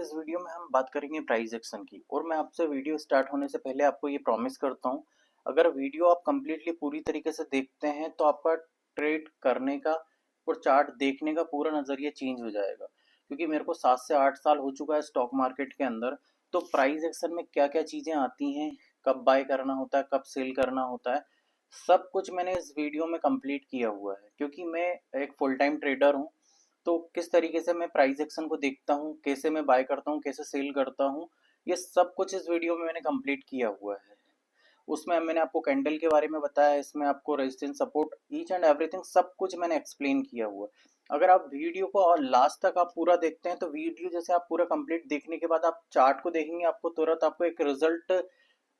इस वीडियो में हम बात करेंगे प्राइस एक्शन की। और मैं आपसे वीडियो स्टार्ट होने से पहले आपको ये प्रॉमिस करता हूँ, अगर वीडियो आप कंप्लीटली पूरी तरीके से देखते हैं तो आपका ट्रेड करने का और चार्ट देखने का पूरा नज़रिया चेंज हो जाएगा। क्योंकि मेरे को 7 से 8 साल हो चुका है स्टॉक मार्केट के अंदर। तो प्राइस एक्शन में क्या क्या चीज़ें आती हैं, कब बाय करना होता है, कब सेल करना होता है, सब कुछ मैंने इस वीडियो में कंप्लीट किया हुआ है। क्योंकि मैं एक फुल टाइम ट्रेडर हूँ, तो किस तरीके से मैं प्राइस एक्शन को देखता हूँ, कैसे मैं बाय करता हूँ, कैसे सेल करता हूँ, ये सब कुछ इस वीडियो में मैंने कंप्लीट किया हुआ है। उसमें मैंने आपको कैंडल के बारे में बताया, इसमें आपको resistance support each and everything सब कुछ मैंने एक्सप्लेन किया हुआ है। अगर आप वीडियो को और लास्ट तक आप पूरा देखते हैं तो वीडियो जैसे आप पूरा कंप्लीट देखने के बाद आप चार्ट को देखेंगे, आपको तुरंत आपको एक रिजल्ट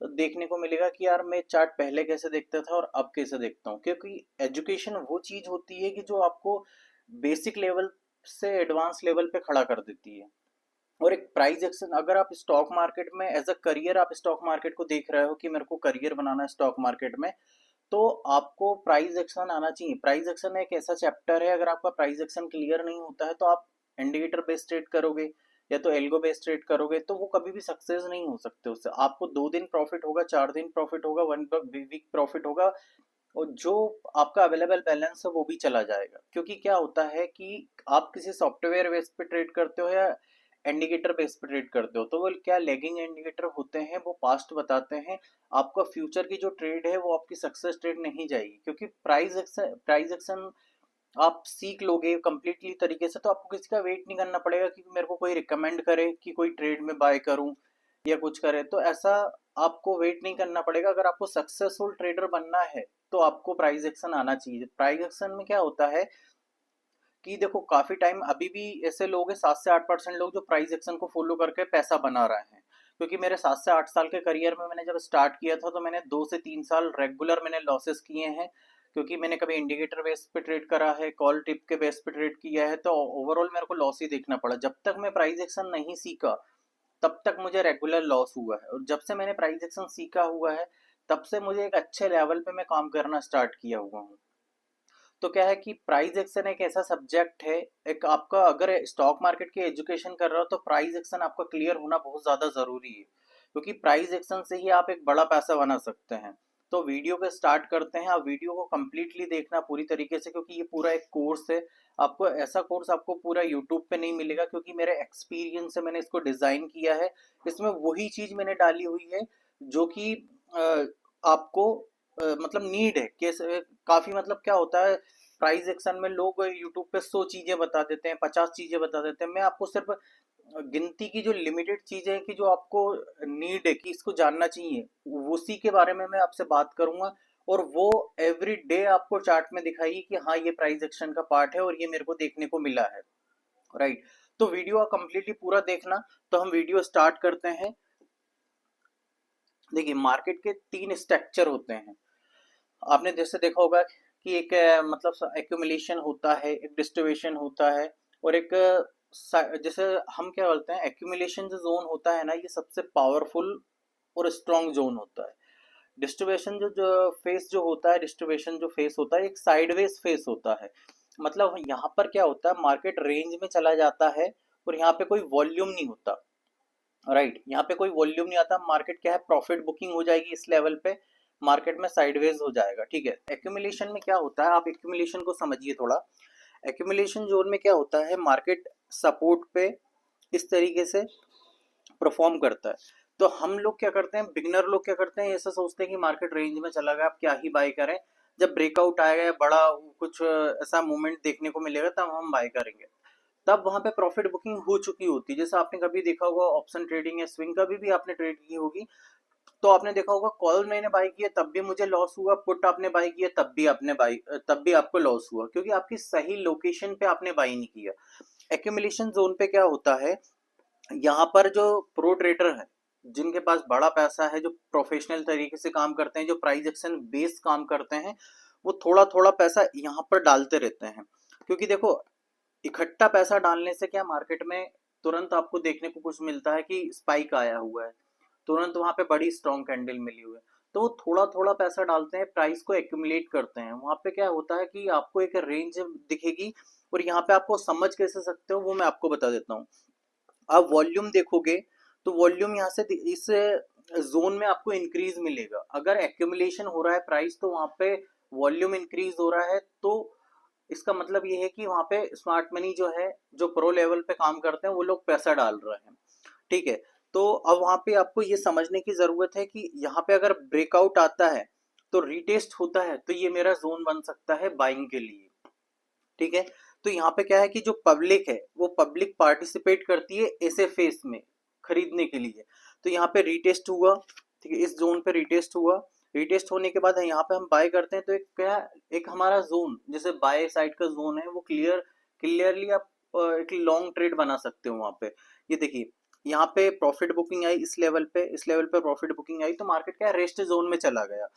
देखने को मिलेगा कि यार मैं चार्ट पहले कैसे देखता था और अब कैसे देखता हूँ। क्योंकि एजुकेशन वो चीज़ होती है कि जो आपको बेसिक लेवल से एडवांस लेवल पे खड़ा कर देती है। और एक प्राइस एक्शन, अगर आप स्टॉक मार्केट में एज अ करियर आप स्टॉक मार्केट को देख रहे हो कि मेरे को करियर बनाना है स्टॉक मार्केट में, तो आपको प्राइस एक्शन आना चाहिए। प्राइस एक्शन एक ऐसा चैप्टर है, अगर आपका प्राइस एक्शन क्लियर नहीं होता है तो आप इंडिकेटर बेस्ड ट्रेड करोगे या तो एल्गो बेस्ड ट्रेड करोगे तो वो कभी भी सक्सेस नहीं हो सकते। उससे आपको 2 दिन प्रॉफिट होगा, 4 दिन प्रॉफिट होगा, 1 वीक प्रॉफिट होगा, और जो आपका अवेलेबल बैलेंस है वो भी चला जाएगा। क्योंकि क्या होता है कि आप किसी सॉफ्टवेयर बेस पे ट्रेड करते हो या इंडिकेटर बेस पे ट्रेड करते हो, तो वो क्या लैगिंग इंडिकेटर होते हैं, वो पास्ट बताते हैं। आपका फ्यूचर की जो ट्रेड है वो आपकी सक्सेस ट्रेड नहीं जाएगी। क्योंकि प्राइस एक्शन आप सीख लोगे कंप्लीटली तरीके से तो आपको किसी का वेट नहीं करना पड़ेगा कि मेरे को कोई रिकमेंड करे कि कोई ट्रेड में बाय करूं या कुछ करे, तो ऐसा आपको वेट नहीं करना पड़ेगा। अगर आपको सक्सेसफुल ट्रेडर बनना है तो आपको प्राइस एक्शन आना चाहिए। प्राइस एक्शन में क्या होता है कि देखो, काफी टाइम अभी भी ऐसे लोग हैं, 7 से 8% लोग जो प्राइस एक्शन को फॉलो करके पैसा बना रहे हैं। क्योंकि मेरे 7 से 8 साल के करियर में मैंने जब स्टार्ट किया था तो मैंने 2 से 3 साल रेगुलर मैंने लॉसेस किए हैं। क्योंकि मैंने कभी इंडिकेटर बेस पे ट्रेड करा है, कॉल टिप के बेस पे ट्रेड किया है, तो ओवरऑल मेरे को लॉस ही देखना पड़ा। जब तक मैं प्राइस एक्शन नहीं सीखा तब तक मुझे रेगुलर लॉस हुआ है, और जब से मैंने प्राइस एक्शन सीखा हुआ है तब से मुझे एक अच्छे लेवल पे मैं काम करना स्टार्ट किया हुआ हूँ। तो क्या है कि प्राइस एक्शन एक ऐसा सब्जेक्ट है, एक आपका अगर स्टॉक मार्केट की एजुकेशन कर रहे हो तो प्राइस एक्शन आपका क्लियर होना बहुत ज़्यादा ज़रूरी है। क्योंकि प्राइस एक्शन से ही आप एक बड़ा पैसा बना सकते हैं। तो वीडियो को स्टार्ट करते हैं, आप वीडियो को कम्प्लीटली देखना पूरी तरीके से, क्योंकि ये पूरा एक कोर्स है। आपको ऐसा कोर्स आपको पूरा यूट्यूब पे नहीं मिलेगा, क्योंकि मेरे एक्सपीरियंस से मैंने इसको डिज़ाइन किया है। इसमें वही चीज़ मैंने डाली हुई है जो कि आपको मतलब नीड है। कैसे काफ़ी मतलब क्या होता है, प्राइस एक्शन में लोग यूट्यूब पे 100 चीज़ें बता देते हैं, 50 चीज़ें बता देते हैं। मैं आपको सिर्फ गिनती की जो लिमिटेड चीज़ें हैं कि जो आपको नीड है कि इसको जानना चाहिए, उसी के बारे में मैं आपसे बात करूंगा। और वो एवरी डे आपको चार्ट में दिखाएगी कि हाँ, ये प्राइस एक्शन का पार्ट है और ये मेरे को देखने को मिला है। राइट। तो वीडियो कंप्लीटली पूरा देखना। तो हम वीडियो स्टार्ट करते हैं। देखिए, मार्केट के 3 स्ट्रक्चर होते हैं। आपने जैसे देखा होगा कि एक मतलब एक्यूमुलेशन होता है, एक डिस्ट्रीब्यूशन होता है, और एक जैसे हम क्या बोलते हैं, एक्यूमुलेशन जो जोन होता है ना, ये सबसे पावरफुल और स्ट्रॉन्ग जोन होता है। डिस्ट्रीब्यूशन जो फेस जो होता है, डिस्ट्रीब्यूशन जो फेस होता है एक साइडवेज फेस होता है। मतलब यहाँ पर क्या होता है, मार्केट रेंज में चला जाता है और यहाँ पे कोई वॉल्यूम नहीं होता। राइट, यहाँ पे कोई वॉल्यूम नहीं आता। मार्केट क्या है, प्रॉफिट बुकिंग हो जाएगी इस लेवल पे, मार्केट में साइडवेज हो जाएगा। ठीक है। एक्यूमुलेशन में क्या होता है, आप एक्यूमुलेशन को समझिए थोड़ा। एक्यूमुलेशन जोन में क्या होता है, मार्केट सपोर्ट पे इस तरीके से परफॉर्म करता है। तो हम लोग क्या करते हैं, बिगनर लोग क्या करते हैं, ऐसा सोचते हैं कि मार्केट रेंज में चला गया, आप क्या ही बाय करें। जब ब्रेकआउट आएगा या बड़ा कुछ ऐसा मूवमेंट देखने को मिलेगा तब हम बाय करेंगे। तब वहां पे प्रॉफिट बुकिंग हो चुकी होती है। जैसे आपने कभी देखा होगा ऑप्शन ट्रेडिंग या स्विंग कभी भी आपने ट्रेड की होगी, तो आपने देखा होगा कॉल मैंने बाई किया तब भी मुझे लॉस हुआ, पुट आपने बाई किया तब भी आपको लॉस हुआ, क्योंकि आपकी सही लोकेशन पे आपने बाई नहीं किया। एक्यूमुलेशन जोन पे क्या होता है, यहाँ पर जो प्रो ट्रेडर है, जिनके पास बड़ा पैसा है, जो प्रोफेशनल तरीके से काम करते हैं, जो प्राइस एक्शन बेस्ड काम करते हैं, वो थोड़ा थोड़ा पैसा यहाँ पर डालते रहते हैं। क्योंकि देखो, इकट्ठा पैसा डालने से क्या मार्केट में तुरंत आपको देखने को कुछ मिलता है कि स्पाइक आया हुआ है, तुरंत वहां पे बड़ी स्ट्रॉन्ग कैंडल मिली हुई है। तो वो थोड़ा थोड़ा पैसा डालते हैं, प्राइस को एक्यूमुलेट करते हैं। वहां पे क्या होता है कि आपको एक रेंज दिखेगी, और यहाँ पे आपको समझ कैसे सकते हो वो मैं आपको बता देता हूँ। आप वॉल्यूम देखोगे तो वॉल्यूम यहाँ से इस जोन में आपको इंक्रीज मिलेगा। अगर एक्यूमुलेशन हो रहा है प्राइस तो वहां पे वॉल्यूम इंक्रीज हो रहा है, तो इसका मतलब ये है कि वहां पे स्मार्ट मनी जो है, जो प्रो लेवल पे काम करते हैं वो लोग पैसा डाल रहे हैं। ठीक है, तो अब वहां पे आपको ये समझने की जरूरत है कि यहाँ पे अगर ब्रेकआउट आता है तो रीटेस्ट होता है तो ये मेरा जोन बन सकता है बाइंग के लिए। ठीक है, तो यहाँ पे क्या है कि जो पब्लिक है वो पब्लिक पार्टिसिपेट करती है ऐसे फेस में खरीदने के लिए। तो यहाँ पे रीटेस्ट हुआ, ठीक है, इस जोन पे रीटेस्ट हुआ। रीटेस्ट होने के बाद यहाँ पे हम बाय करते हैं तो एक क्या, एक हमारा जोन जैसे बाय साइड का जोन है वो क्लियरली आप एक लॉन्ग ट्रेड बना सकते हो वहां पे। ये देखिए यहाँ पे प्रॉफिट बुकिंग आई इस लेवल पे प्रॉफिट बुकिंग आई तो मार्केट क्या रेस्ट जोन में चला गया।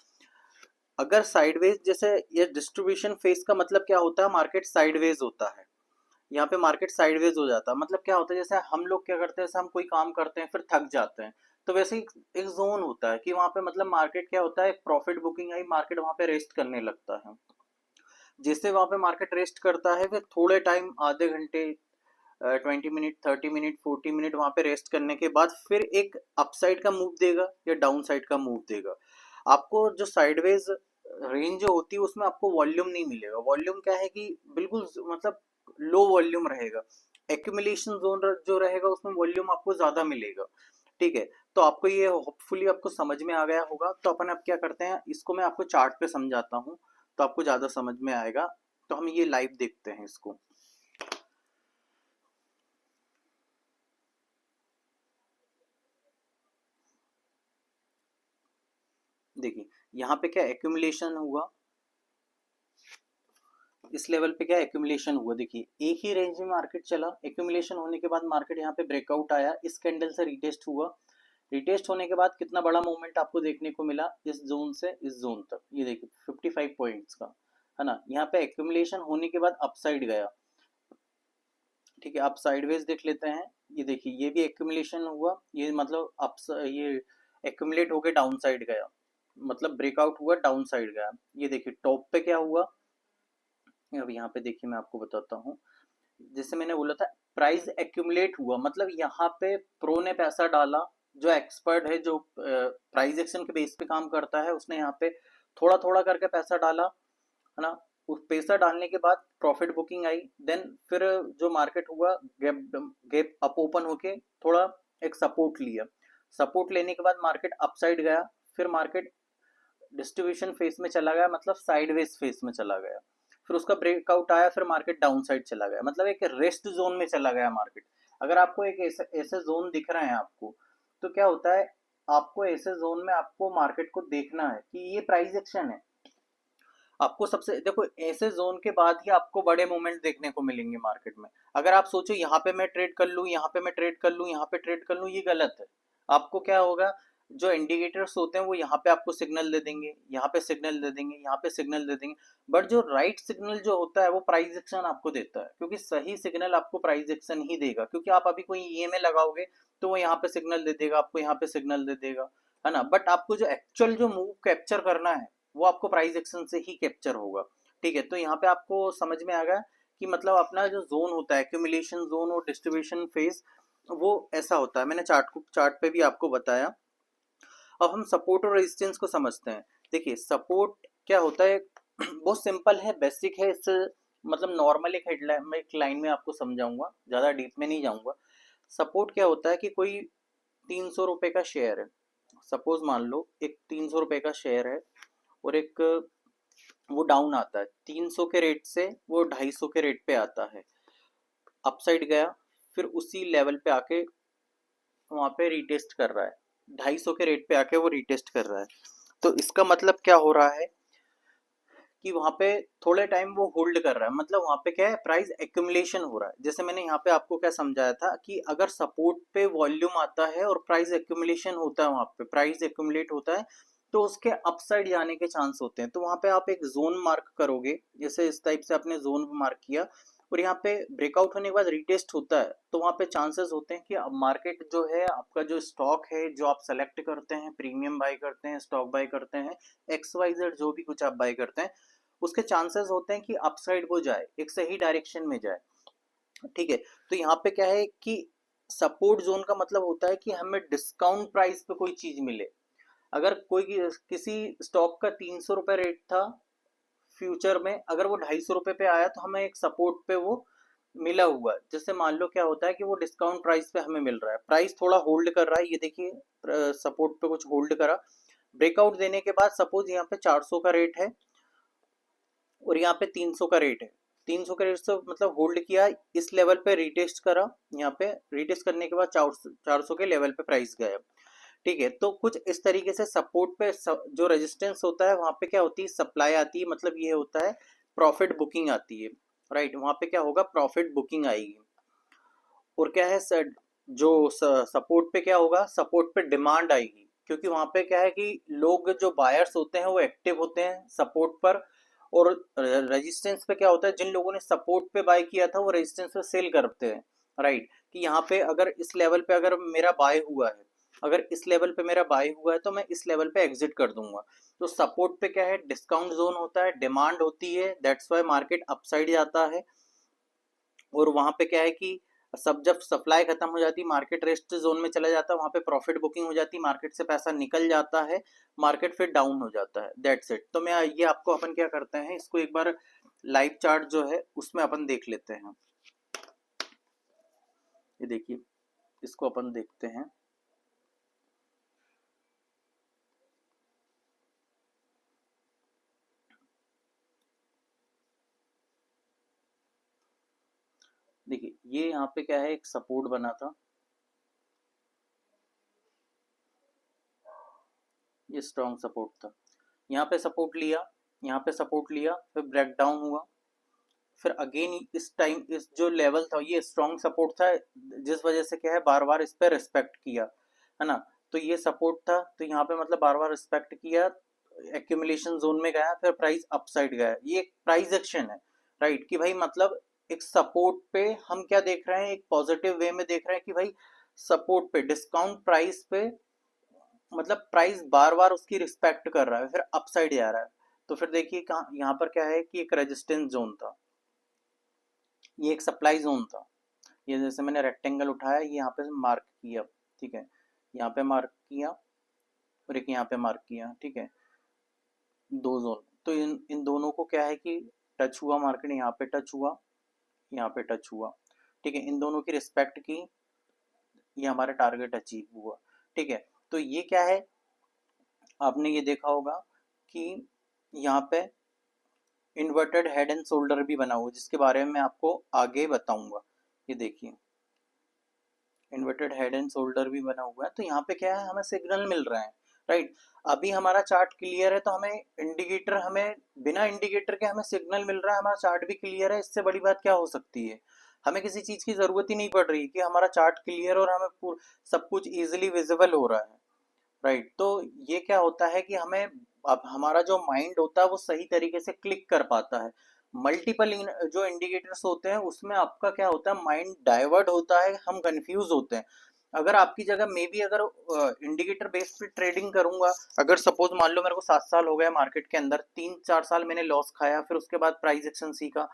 अगर साइडवेज जैसे ये डिस्ट्रीब्यूशन फेस का मतलब क्या होता है, मार्केट साइडवेज होता है। यहाँ पे मार्केट साइडवेज हो जाता है मतलब क्या होता है, जैसे हम लोग क्या करते हैं, जैसे हम कोई काम करते हैं फिर थक जाते हैं तो वैसे ही एक जोन होता है कि वहां पे मतलब मार्केट क्या होता है, प्रॉफिट बुकिंग आई, मार्केट वहां पे रेस्ट करने लगता है। जैसे वहां पे मार्केट रेस्ट करता है फिर थोड़े टाइम, आधे घंटे, 20 मिनट, 30 मिनट, 40 मिनट वहां पे रेस्ट करने के बाद फिर एक अपसाइड का मूव देगा या डाउन साइड का मूव देगा। आपको जो साइडवेज रेंज जो होती है उसमें आपको वॉल्यूम नहीं मिलेगा। वॉल्यूम क्या है कि बिल्कुल मतलब लो वॉल्यूम रहेगा। एक्यूमुलेशन जोन जो रहेगा उसमें वॉल्यूम आपको ज्यादा मिलेगा। ठीक है, तो आपको ये होपफुली आपको समझ में आ गया होगा। तो अपन अब क्या करते हैं, इसको मैं आपको चार्ट पे समझाता हूँ तो आपको ज्यादा समझ में आएगा। तो हम ये लाइव देखते हैं इसको। देखिए यहाँ पे क्या एक्यूमुलेशन हुआ, इस लेवल पे क्या एक्यूमुलेशन हुआ। देखिए एक ही रेंज में मार्केट चला, एक्यूमुलेशन होने के बाद मार्केट यहाँ पे ब्रेकआउट आया, इस कैंडल से रिटेस्ट हुआ। रिटेस्ट होने के बाद कितना बड़ा मूवमेंट आपको देखने को मिला, इस जोन से इस जोन तक, ये देखिए 55 पॉइंट्स का, है ना। यहाँ पे एक्यूमुलेशन होने के बाद अपसाइड गया। ठीक है, आप साइडवेज देख लेते हैं। ये देखिए ये भी एक्यूमुलेशन हुआ, ये मतलब अप ये एक्यूमुलेट होके डाउन साइड गया, मतलब ब्रेकआउट हुआ डाउन साइड गया। ये देखिए टॉप पे क्या हुआ, अब यहाँ पे देखिए मैं आपको बताता हूँ। जैसे मैंने बोला था प्राइस एक्यूमुलेट हुआ, मतलब यहाँ पे प्रो ने पैसा डाला, जो एक्सपर्ट है, जो प्राइस एक्शन के बेस पे काम करता है, उसने यहाँ पे थोड़ा थोड़ा करके पैसा डाला, है ना। उस पैसा डालने के बाद प्रॉफिट बुकिंग आई, देन फिर जो मार्केट हुआ गैप गैप अप ओपन होके थोड़ा एक सपोर्ट लिया। सपोर्ट लेने के बाद मार्केट अपसाइड गया, फिर मार्केट डिस्ट्रीब्यूशन फेस में चला गया, मतलब साइडवेज फेस में चला गया। फिर उसका ब्रेकआउट आया, फिर मार्केट डाउन साइड चला गया, मतलब एक रेस्ट जोन में चला गया मार्केट। अगर आपको एक ऐसे ऐसे जोन दिख रहे हैं आपको, तो क्या होता है, आपको ऐसे जोन में आपको मार्केट को देखना है कि ये प्राइस एक्शन है। आपको सबसे देखो ऐसे जोन के बाद ही आपको बड़े मूवमेंट देखने को मिलेंगे मार्केट में। अगर आप सोचो यहाँ पे मैं ट्रेड कर लूँ, यहाँ पे मैं ट्रेड कर लूँ, यहाँ पे ट्रेड कर लूँ, ये गलत है। आपको क्या होगा, जो इंडिकेटर्स होते हैं वो यहाँ पे आपको सिग्नल दे देंगे, यहाँ पे सिग्नल दे देंगे, यहाँ पे सिग्नल दे देंगे, बट जो राइट सिग्नल जो होता है वो प्राइस एक्शन आपको देता है, क्योंकि सही सिग्नल आपको प्राइस एक्शन ही देगा। क्योंकि आप अभी कोई ईएमए लगाओगे तो वो यहाँ पे सिग्नल दे देगा, आपको यहाँ पे सिग्नल दे देगा, है ना। बट आपको जो एक्चुअल जो मूव कैप्चर करना है वो आपको प्राइस एक्शन से ही कैप्चर होगा। ठीक है, तो यहाँ पे आपको समझ में आ गया कि मतलब अपना जो जोन होता है एक्यूमुलेशन जोन और डिस्ट्रीब्यूशन फेज, वो ऐसा होता है। मैंने चार्ट पे भी आपको बताया। अब हम सपोर्ट और रेजिस्टेंस को समझते हैं। देखिए सपोर्ट क्या होता है, बहुत सिंपल है, बेसिक है, इससे मतलब नॉर्मल एक हेडलाइन में एक लाइन में आपको समझाऊंगा, ज्यादा डीप में नहीं जाऊंगा। सपोर्ट क्या होता है कि कोई 300 रुपए का शेयर है, सपोज मान लो एक 300 रुपए का शेयर है, और एक वो डाउन आता है 300 के रेट से, वो 250 के रेट पे आता है, अपसाइड गया, फिर उसी लेवल पे आके वहां पे रिटेस्ट कर रहा है, 250 के रेट पे आके वो रिटेस्ट कर रहा है। तो इसका मतलब क्या हो रहा है कि वहां पे थोड़े टाइम वो होल्ड कर रहा है, मतलब वहां पे क्या है, प्राइस एक्यूमुलेशन हो रहा है। जैसे मैंने यहाँ पे आपको क्या समझाया था कि अगर सपोर्ट पे वॉल्यूम आता है और प्राइस एक्यूमुलेशन होता है, वहां पे प्राइस एक्यूमुलेट होता है, तो उसके अपसाइड जाने के चांस होते हैं। तो वहां पे आप एक जोन मार्क करोगे, जैसे इस टाइप से आपने जोन मार्क किया, और यहाँ पे ब्रेकआउट होने के बाद रिटेस्ट होता है, तो वहां पे चांसेस होते हैं कि अब मार्केट जो है, आपका जो स्टॉक है जो आप सेलेक्ट करते हैं, प्रीमियम बाय करते हैं, स्टॉक बाय करते हैं, XYZ जो भी कुछ आप बाय करते हैं, उसके चांसेस होते हैं कि अपसाइड को जाए, एक सही डायरेक्शन में जाए। ठीक है, तो यहाँ पे क्या है कि सपोर्ट जोन का मतलब होता है कि हमें डिस्काउंट प्राइस पे कोई चीज मिले। अगर कोई किसी स्टॉक का 300 रुपये रेट था फ्यूचर में, अगर वो 250 रुपये पे आया तो हमें एक सपोर्ट पे वो मिला हुआ है। जैसे मान लो क्या होता है कि वो डिस्काउंट प्राइस पे हमें मिल रहा है, प्राइस थोड़ा होल्ड कर रहा है, ये देखिए सपोर्ट पे कुछ होल्ड करा, ब्रेकआउट देने के बाद सपोज यहाँ पे 400 का रेट है और यहाँ पे 300 का रेट है, 300 का रेट से मतलब होल्ड किया, इस लेवल पे रीटेस्ट करा, यहाँ पे रीटेस्ट करने के बाद 400 के लेवल पे प्राइस गया। ठीक है, तो कुछ इस तरीके से सपोर्ट पे जो रेजिस्टेंस होता है वहां पे क्या होती है, सप्लाई आती है, मतलब ये होता है प्रॉफिट बुकिंग आती है। राइट, वहां पे क्या होगा, प्रॉफिट बुकिंग आएगी। और क्या है सर, जो सपोर्ट पे क्या होगा, सपोर्ट पे डिमांड आएगी, क्योंकि वहां पे क्या है कि लोग जो बायर्स होते हैं वो एक्टिव होते हैं सपोर्ट पर। और रेजिस्टेंस पे क्या होता है, जिन लोगों ने सपोर्ट पे बाय किया था वो रेजिस्टेंस पे सेल करते हैं। राइट, कि यहाँ पे अगर इस लेवल पे अगर मेरा बाय हुआ है, अगर इस लेवल पे मेरा बाय हुआ है तो मैं इस लेवल पे एग्जिट कर दूंगा। तो सपोर्ट पे क्या है, डिस्काउंट जोन होता है, डिमांड होती है, दैट्स वाई मार्केट अपसाइड जाता है। और वहां पे क्या है कि सब जब सप्लाई खत्म हो जाती, मार्केट रेस्ट जोन में चला जाता है, वहां पे प्रॉफिट बुकिंग हो जाती, मार्केट से पैसा निकल जाता है, मार्केट फिर डाउन हो जाता है, दैट्स इट। तो मैं ये आपको अपन क्या करते हैं, इसको एक बार लाइव चार्ट जो है उसमें अपन देख लेते हैं। ये देखिए, इसको अपन देखते हैं। देखिए ये यहाँ पे क्या है, एक सपोर्ट बना था, ये स्ट्रॉन्ग सपोर्ट था, यहाँ पे सपोर्ट लिया, यहाँ पे सपोर्ट लिया, फिर ब्रेक डाउन हुआ, फिर अगेन इस टाइम इस जो लेवल था ये स्ट्रॉन्ग सपोर्ट था, जिस वजह से क्या है बार बार इस पर रिस्पेक्ट किया, है ना। तो ये सपोर्ट था, तो यहाँ पे मतलब बार बार रिस्पेक्ट किया, एक्यूमुलेशन जोन में गया, फिर प्राइस अपसाइड गया, ये एक प्राइस एक्शन है। राइट, कि भाई मतलब एक सपोर्ट पे हम क्या देख रहे हैं, एक पॉजिटिव वे में देख रहे हैं कि भाई सपोर्ट पे डिस्काउंट प्राइस पे मतलब प्राइस बार बार उसकी रिस्पेक्ट कर रहा है, फिर अपसाइड जा रहा है। तो फिर देखिए कहाँ यहाँ पर क्या है कि एक रेजिस्टेंस जोन था, ये एक सप्लाई जोन था, ये जैसे मैंने रेक्टेंगल उठाया, ये यहाँ पे मार्क किया, ठीक है, यहाँ पे मार्क किया और एक यहाँ पे मार्क किया, ठीक है, दो जोन। तो इन इन दोनों को क्या है कि टच हुआ, मार्केट यहाँ पे टच हुआ, यहाँ पे टच हुआ, ठीक है, इन दोनों की रिस्पेक्ट की, ये हमारा टारगेट अचीव हुआ। ठीक है, तो ये क्या है, आपने ये देखा होगा कि यहाँ पे इन्वर्टेड हेड एंड शोल्डर भी बना हुआ, जिसके बारे में मैं आपको आगे बताऊंगा। ये देखिए इन्वर्टेड हेड एंड शोल्डर भी बना हुआ है, तो यहाँ पे क्या है, हमें सिग्नल मिल रहा है। राइट, अभी हमारा चार्ट क्लियर है, तो हमें इंडिकेटर, हमें बिना इंडिकेटर के हमें सिग्नल मिल रहा है, हमारा चार्ट भी क्लियर है, इससे बड़ी बात क्या हो सकती है। हमें किसी चीज की जरूरत ही नहीं पड़ रही कि हमारा चार्ट क्लियर और हमें सब कुछ इजिली विजिबल हो रहा है। राइट, तो ये क्या होता है कि हमें अब हमारा जो माइंड होता है वो सही तरीके से क्लिक कर पाता है। मल्टीपल जो इंडिकेटर्स होते हैं उसमें आपका क्या होता है, माइंड डाइवर्ट होता है, हम कंफ्यूज होते हैं। अगर आपकी जगह मे बी अगर इंडिकेटर बेस्ड पे ट्रेडिंग करूंगा, अगर सपोज मान लो मेरे को 7 साल हो गए मार्केट के अंदर, 3-4 साल मैंने लॉस खाया, फिर उसके बाद प्राइस एक्शन सीखा,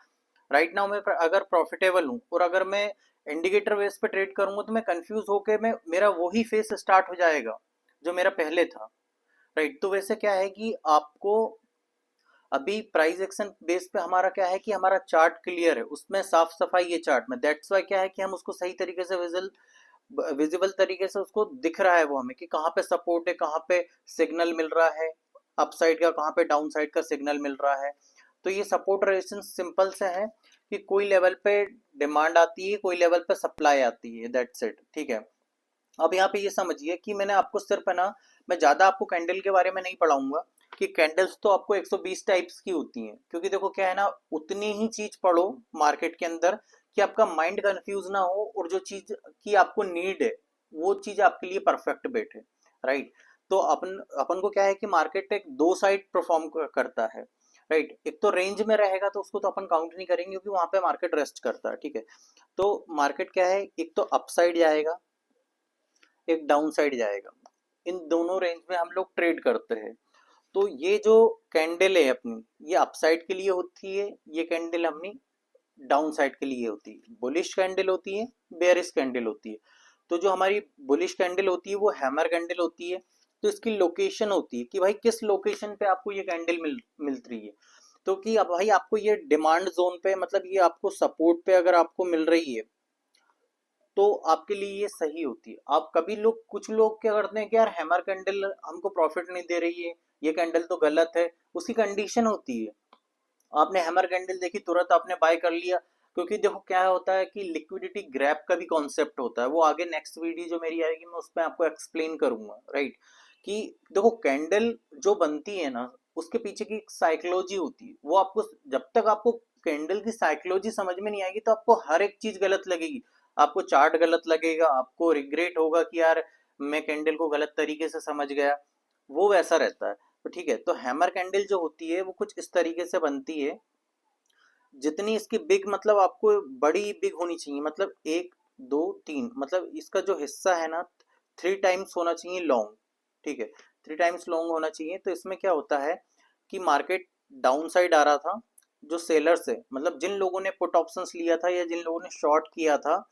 राइट नाउ मैं अगर प्रॉफिटेबल हूँ और अगर मैं इंडिकेटर बेस पे ट्रेड करूंगा तो मैं कंफ्यूज होके मैं मेरा वही फेस स्टार्ट हो जाएगा जो मेरा पहले था। राइट, तो वैसे क्या है कि आपको अभी प्राइस एक्शन बेस पे हमारा क्या है कि हमारा चार्ट क्लियर है, उसमें साफ सफाई है चार्ट में, दैट्स वाई क्या है कि हम उसको सही तरीके से विजिबल तरीके से उसको दिख रहा है वो हमें कि कहाँ पे सपोर्ट है, कहाँ पे सिग्नल मिल रहा है अपसाइड का, कहाँ पे डाउन साइड का सिग्नल मिल रहा है। तो ये सपोर्ट रेजिस्टेंस सिंपल से है कि कोई लेवल पे डिमांड आती है, कोई लेवल पे सप्लाई आती है, दैट्स इट। ठीक है, अब यहाँ पे ये समझिए कि मैंने आपको सिर्फ है ना, मैं ज्यादा आपको कैंडल के बारे में नहीं पढ़ाऊंगा कि कैंडल्स तो आपको 120 टाइप्स की होती हैं, क्योंकि देखो क्या है ना, उतनी ही चीज पढ़ो मार्केट के अंदर कि आपका माइंड कंफ्यूज ना हो और जो चीज की आपको नीड है वो चीज आपके लिए परफेक्ट बैठे। राइट, तो अपन अपन को क्या है कि मार्केट एक दो साइड परफॉर्म करता है। राइट, एक तो रेंज में रहेगा तो उसको तो अपन काउंट नहीं करेंगे क्योंकि वहां पे मार्केट रेस्ट करता है। ठीक है, तो मार्केट क्या है, एक तो अपसाइड जाएगा, एक डाउन साइड जाएगा, इन दोनों रेंज में हम लोग ट्रेड करते हैं। तो ये जो कैंडल है अपनी, ये अपसाइड के लिए होती है, ये कैंडल अपनी डाउन साइड के लिए होती है, बुलिश कैंडल होती है, बेयरिश कैंडल होती है। तो जो हमारी बुलिश कैंडल होती है वो हैमर कैंडल होती है। तो इसकी लोकेशन होती है कि भाई किस लोकेशन पे आपको ये कैंडल मिल रही है। तो कि अब भाई आपको ये डिमांड जोन पे, मतलब ये आपको सपोर्ट पे अगर आपको मिल रही है तो आपके लिए ये सही होती है। आप कभी लोग, कुछ लोग क्या करते हैं कि यार हैमर कैंडल हमको प्रॉफिट नहीं दे रही है, ये कैंडल तो गलत है। उसकी कंडीशन होती है, आपने हैमर कैंडल देखी तुरंत आपने बाय कर लिया। क्योंकि देखो क्या होता है कि लिक्विडिटी ग्रैप का भी कॉन्सेप्ट होता है, वो आगे नेक्स्ट वीडियो जो मेरी आएगी मैं उसमें आपको एक्सप्लेन करूंगा, राइट। कि देखो कैंडल जो बनती है ना, उसके पीछे की एक साइकोलॉजी होती है। वो आपको, जब तक आपको कैंडल की साइकोलॉजी समझ में नहीं आएगी तो आपको हर एक चीज गलत लगेगी। आपको चार्ट गलत लगेगा, आपको रिग्रेट होगा कि यार मैं कैंडल को गलत तरीके से समझ गया, वो वैसा रहता है। तो ठीक है, तो हैमर कैंडल जो होती है वो कुछ इस तरीके से बनती है, जितनी इसकी बिग, मतलब आपको बड़ी बिग होनी चाहिए, मतलब एक दो तीन, मतलब इसका जो हिस्सा है ना 3 टाइम्स होना चाहिए लॉन्ग। ठीक है, 3 टाइम्स लॉन्ग होना चाहिए। तो इसमें क्या होता है कि मार्केट डाउन साइड आ रहा था, जो सेलर्स है, मतलब जिन लोगों ने पुट ऑप्शंस लिया था या जिन लोगों ने शॉर्ट किया था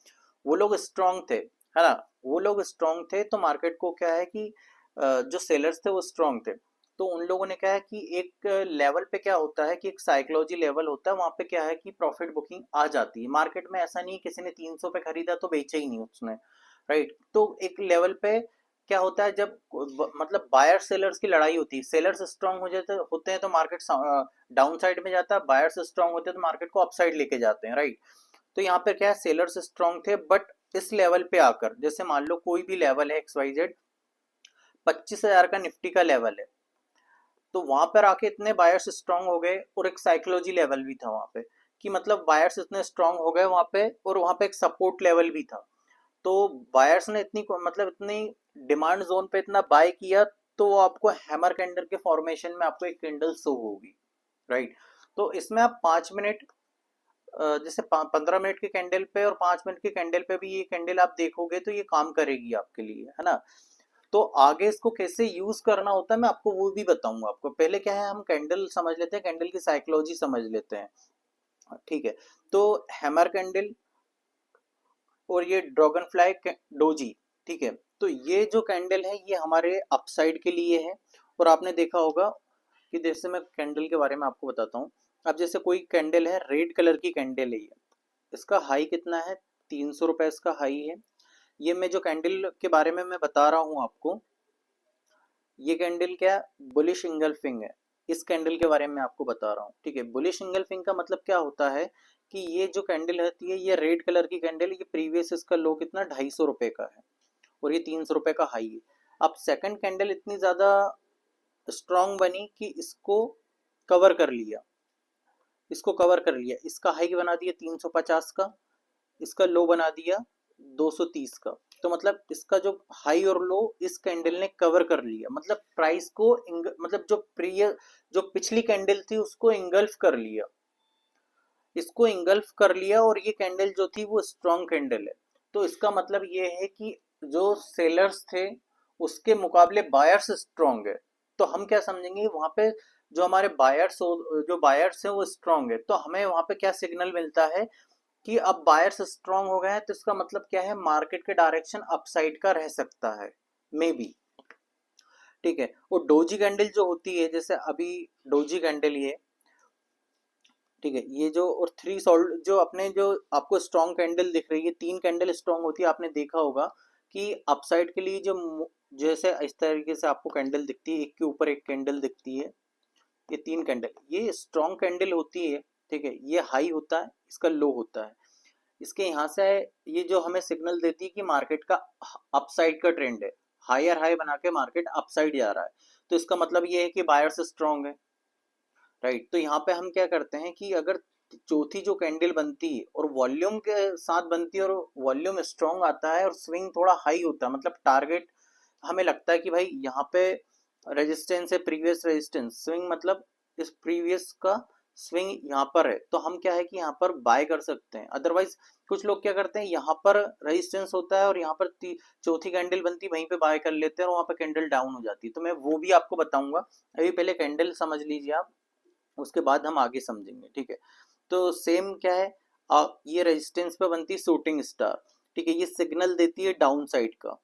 वो लोग स्ट्रांग थे, है ना। वो लोग स्ट्रांग थे तो मार्केट को क्या है कि जो सेलर्स थे वो स्ट्रांग थे। तो उन लोगों ने क्या है कि एक लेवल पे क्या होता है कि एक साइकोलॉजी लेवल होता है, वहां पे क्या है कि प्रॉफिट बुकिंग आ जाती है मार्केट में। ऐसा नहीं किसी ने 300 पे खरीदा तो बेचा ही नहीं उसने, राइट। तो एक लेवल पे क्या होता है, जब मतलब बायर सेलर्स की लड़ाई होती है, सेलर्स स्ट्रांग हो जाते होते हैं तो मार्केट डाउन साइड में जाता है, बायर्स स्ट्रांग होते हैं तो मार्केट को अपसाइड लेके जाते हैं, राइट। तो यहाँ पे क्या है, सेलर्स स्ट्रांग थे, बट इस लेवल पे आकर, जैसे मान लो कोई भी लेवल है XYZ, 25,000 का निफ्टी का लेवल है, तो वहां पर आके इतने बायर्स स्ट्रांग हो गए, और एक साइकोलॉजी लेवल भी था वहां पे, कि मतलब बायर्स इतने स्ट्रांग हो गए वहां पे, और वहां पे एक सपोर्ट लेवल भी था। तो बायर्स ने इतनी, मतलब इतनी डिमांड जोन पे इतना बाय किया, तो वो आपको हैमर कैंडल के फॉर्मेशन में आपको एक कैंडल शो होगी, राइट। तो इसमें आप 5 मिनट, जैसे 15 मिनट के कैंडल पे और 5 मिनट के कैंडल पे भी ये कैंडल आप देखोगे तो ये काम करेगी आपके लिए, है ना। तो आगे इसको कैसे यूज करना होता है मैं आपको वो भी बताऊंगा। आपको पहले क्या है, हम कैंडल समझ लेते हैं, कैंडल की साइकोलॉजी समझ लेते हैं, ठीक है। तो हैमर कैंडल और ये ड्रैगन फ्लाई डोजी, ठीक है। तो ये जो कैंडल है ये हमारे अपसाइड के लिए है। और आपने देखा होगा कि, जैसे मैं कैंडल के बारे में आपको बताता हूँ। अब जैसे कोई कैंडल है, रेड कलर की कैंडल है ये, इसका हाई कितना है, 300 रुपए इसका हाई है। ये मैं जो कैंडल के बारे में मैं बता रहा हूँ आपको, ये कैंडल क्या, बुलिश इंगल्फिंग है। इस कैंडल के बारे में आपको बता रहा हूँ, ठीक है। बुलिश इंगल्फिंग का मतलब क्या होता है कि ये जो कैंडल होती है, ये रेड कलर की कैंडल, ये प्रीवियस इसका लो कितना 250 रुपए का है, और ये 300 रुपए का हाई है। अब सेकंड कैंडल इतनी ज्यादा स्ट्रांग बनी कि इसको कवर कर लिया, इसको कवर कर लिया, इसका हाई बना दिया 350 का, इसका लो बना दिया 230 का। तो मतलब इसका जो हाई और लो इस कैंडल ने कवर कर लिया, मतलब प्राइस को मतलब जो जो पिछली कैंडल थी उसको इंगल्फ कर लिया, इसको इंगल्फ कर लिया, और ये कैंडल जो थी वो स्ट्रॉन्ग कैंडल है। तो इसका मतलब ये है कि जो सेलर्स थे उसके मुकाबले बायर्स स्ट्रॉन्ग है। तो हम क्या समझेंगे वहां पे, जो हमारे बायर्स, जो बायर्स हैं वो स्ट्रॉन्ग है, तो हमें वहां पे क्या सिग्नल मिलता है कि अब बायर्स स्ट्रांग हो गए हैं, तो इसका मतलब क्या है, मार्केट के डायरेक्शन अपसाइड का रह सकता है, मे बी, ठीक है। और डोजी कैंडल जो होती है, जैसे अभी डोजी कैंडल ये, ठीक है, ये जो, और 3 सॉल्ट जो अपने, जो आपको स्ट्रॉन्ग कैंडल दिख रही है, 3 कैंडल स्ट्रॉन्ग होती है, आपने देखा होगा कि अपसाइड के लिए जो जैसे इस तरीके से आपको कैंडल दिखती है, एक के ऊपर एक कैंडल दिखती है, ये 3 कैंडल, ये स्ट्रॉन्ग कैंडल होती है, ठीक है। ये हाई होता है, इसका लो होता है, इसके यहाँ से ये जो हमें सिग्नल देती है कि मार्केट का अपसाइड का ट्रेंड है, हायर हाई बना के मार्केट अपसाइड जा रहा है। तो इसका मतलब ये है कि बायर्स स्ट्रांग है, राइट। तो यहाँ पे हम क्या करते हैं कि अगर चौथी जो कैंडल बनती है और वॉल्यूम के साथ बनती है, और वॉल्यूम स्ट्रांग आता है और स्विंग थोड़ा हाई होता है, मतलब टारगेट हमें लगता है कि भाई यहाँ पे रेजिस्टेंस है, प्रीवियस रेजिस्टेंस, स्विंग मतलब इस प्रीवियस का स्विंग यहाँ पर है, तो हम क्या है कि यहाँ पर बाय कर सकते हैं। अदरवाइज कुछ लोग क्या करते हैं, यहाँ पर रेजिस्टेंस होता है और यहाँ पर चौथी कैंडल बनती है, वहीं पे बाय कर लेते हैं और वहाँ पे कैंडल डाउन हो जाती है। तो मैं वो भी आपको बताऊंगा, अभी पहले कैंडल समझ लीजिए आप, उसके बाद हम आगे समझेंगे, ठीक है। तो सेम क्या है, ये रेजिस्टेंस पे बनती है शूटिंग स्टार, ठीक है, ये सिग्नल देती है डाउन साइड का,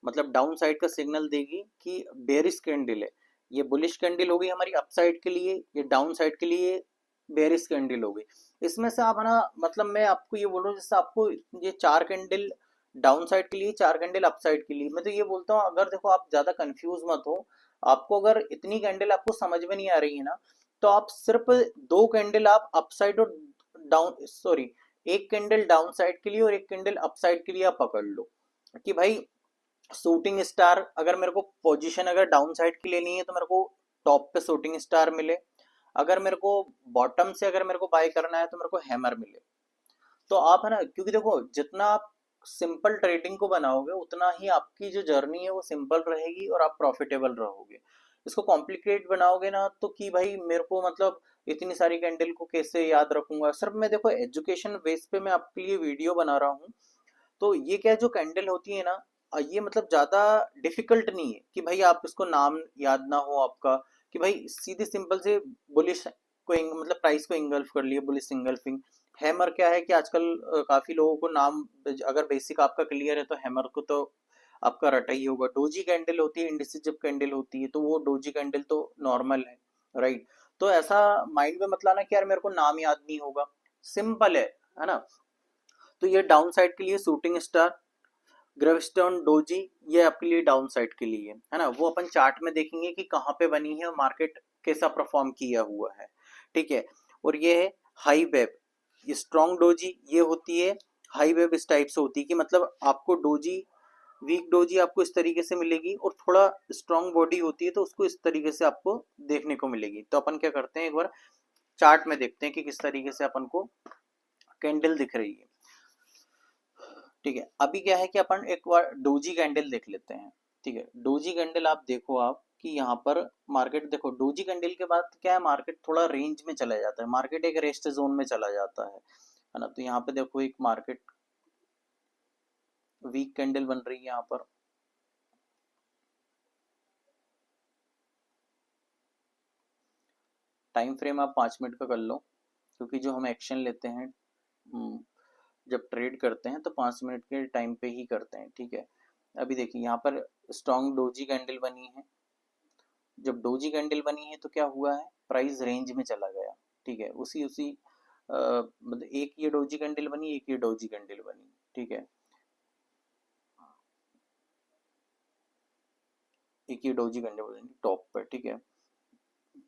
मतलब डाउन साइड का सिग्नल देगी कि बेरिश कैंडल है। ये बुलिश कैंडल होगी हमारी अप साइड के लिए, ये डाउन साइड के लिए बेरिश कैंडल होगी। इसमें से आप है ना, मतलब मैं आपको ये बोल रहा हूँ, जैसे आपको ये चार कैंडल डाउन साइड के लिए, चार कैंडल अप साइड के लिए, मैं तो ये बोलता हूँ अगर देखो आप ज्यादा कंफ्यूज मत हो, आपको अगर इतनी कैंडल आपको समझ में नहीं आ रही है ना, तो आप सिर्फ दो कैंडल आप अप साइड और डाउन, सॉरी, एक कैंडल डाउन साइड के लिए और एक कैंडल अप साइड के लिए आप पकड़ लो कि भाई शूटिंग स्टार, अगर मेरे को पोजीशन अगर डाउन साइड की लेनी है तो मेरे को टॉप पे शूटिंग स्टार मिले, अगर मेरे को बॉटम से अगर मेरे को बाय करना है तो मेरे को हैमर मिले। तो आप है ना, क्योंकि देखो जितना आप सिंपल ट्रेडिंग को बनाओगे उतना ही आपकी जो जर्नी है वो सिंपल रहेगी और आप प्रॉफिटेबल रहोगे। इसको कॉम्प्लिकेट बनाओगे ना तो कि भाई मेरे को मतलब इतनी सारी कैंडल को कैसे याद रखूंगा, सिर्फ मैं देखो एजुकेशन बेस पे मैं आपके लिए वीडियो बना रहा हूँ। तो ये क्या है, जो कैंडल होती है ना, ये मतलब ज्यादा डिफिकल्ट नहीं है कि भाई आप इसको नाम याद ना हो आपका, कि भाई सीधे सिंपल से बुलिश को मतलब प्राइस को इंगल्फ कर लिए, बुलिश इंगल्फिंग। हैमर क्या है कि आजकल काफी लोगों को नाम, अगर बेसिक आपका क्लियर है तो हैमर को तो आपका रटा ही होगा। डोजी कैंडल होती है, इंडिसिजिव कैंडल होती है, तो वो डोजी कैंडल तो नॉर्मल है, राइट। तो ऐसा माइंड में मत लाना कि यार मेरे को नाम याद नहीं होगा, सिंपल है ना। तो ये डाउन साइड के लिए शूटिंग स्टार, ग्रेवस्टोन, डोजी, ये आपके लिए डाउन साइड के लिए है ना। वो अपन चार्ट में देखेंगे कि कहाँ पे बनी है और मार्केट कैसा परफॉर्म किया हुआ है, ठीक है। और ये है हाई वेब, ये स्ट्रॉन्ग डोजी ये होती है, हाई वेब इस टाइप से होती है कि मतलब आपको डोजी, वीक डोजी आपको इस तरीके से मिलेगी और थोड़ा स्ट्रॉन्ग बॉडी होती है तो उसको इस तरीके से आपको देखने को मिलेगी। तो अपन क्या करते हैं, एक बार चार्ट में देखते हैं कि किस तरीके से अपन को कैंडल दिख रही है, ठीक है। अभी क्या है कि अपन एक बार डोजी कैंडल देख लेते हैं, ठीक है। डोजी कैंडल आप देखो आप कि यहाँ पर मार्केट देखो, डोजी कैंडल के बाद क्या है, मार्केट थोड़ा रेंज में चला जाता है, मार्केट एक रेस्ट जोन में चला जाता है ना। तो यहाँ पे देखो एक मार्केट वीक कैंडल बन रही है यहाँ पर, टाइम फ्रेम आप 5 मिनट का कर लो, क्योंकि जो हम एक्शन लेते हैं जब ट्रेड करते हैं तो 5 मिनट के टाइम पे ही करते हैं, ठीक है। अभी देखिए यहाँ पर स्ट्रॉन्ग डोजी कैंडल बनी है, जब डोजी कैंडल बनी है तो क्या हुआ है, प्राइस रेंज में चला गया, ठीक है। उसी उसी मतलब एक ये डोजी कैंडल बनी, एक ये डोजी कैंडल बनी, ठीक है। एक ये डोजी कैंडल बनी टॉप पर, ठीक है।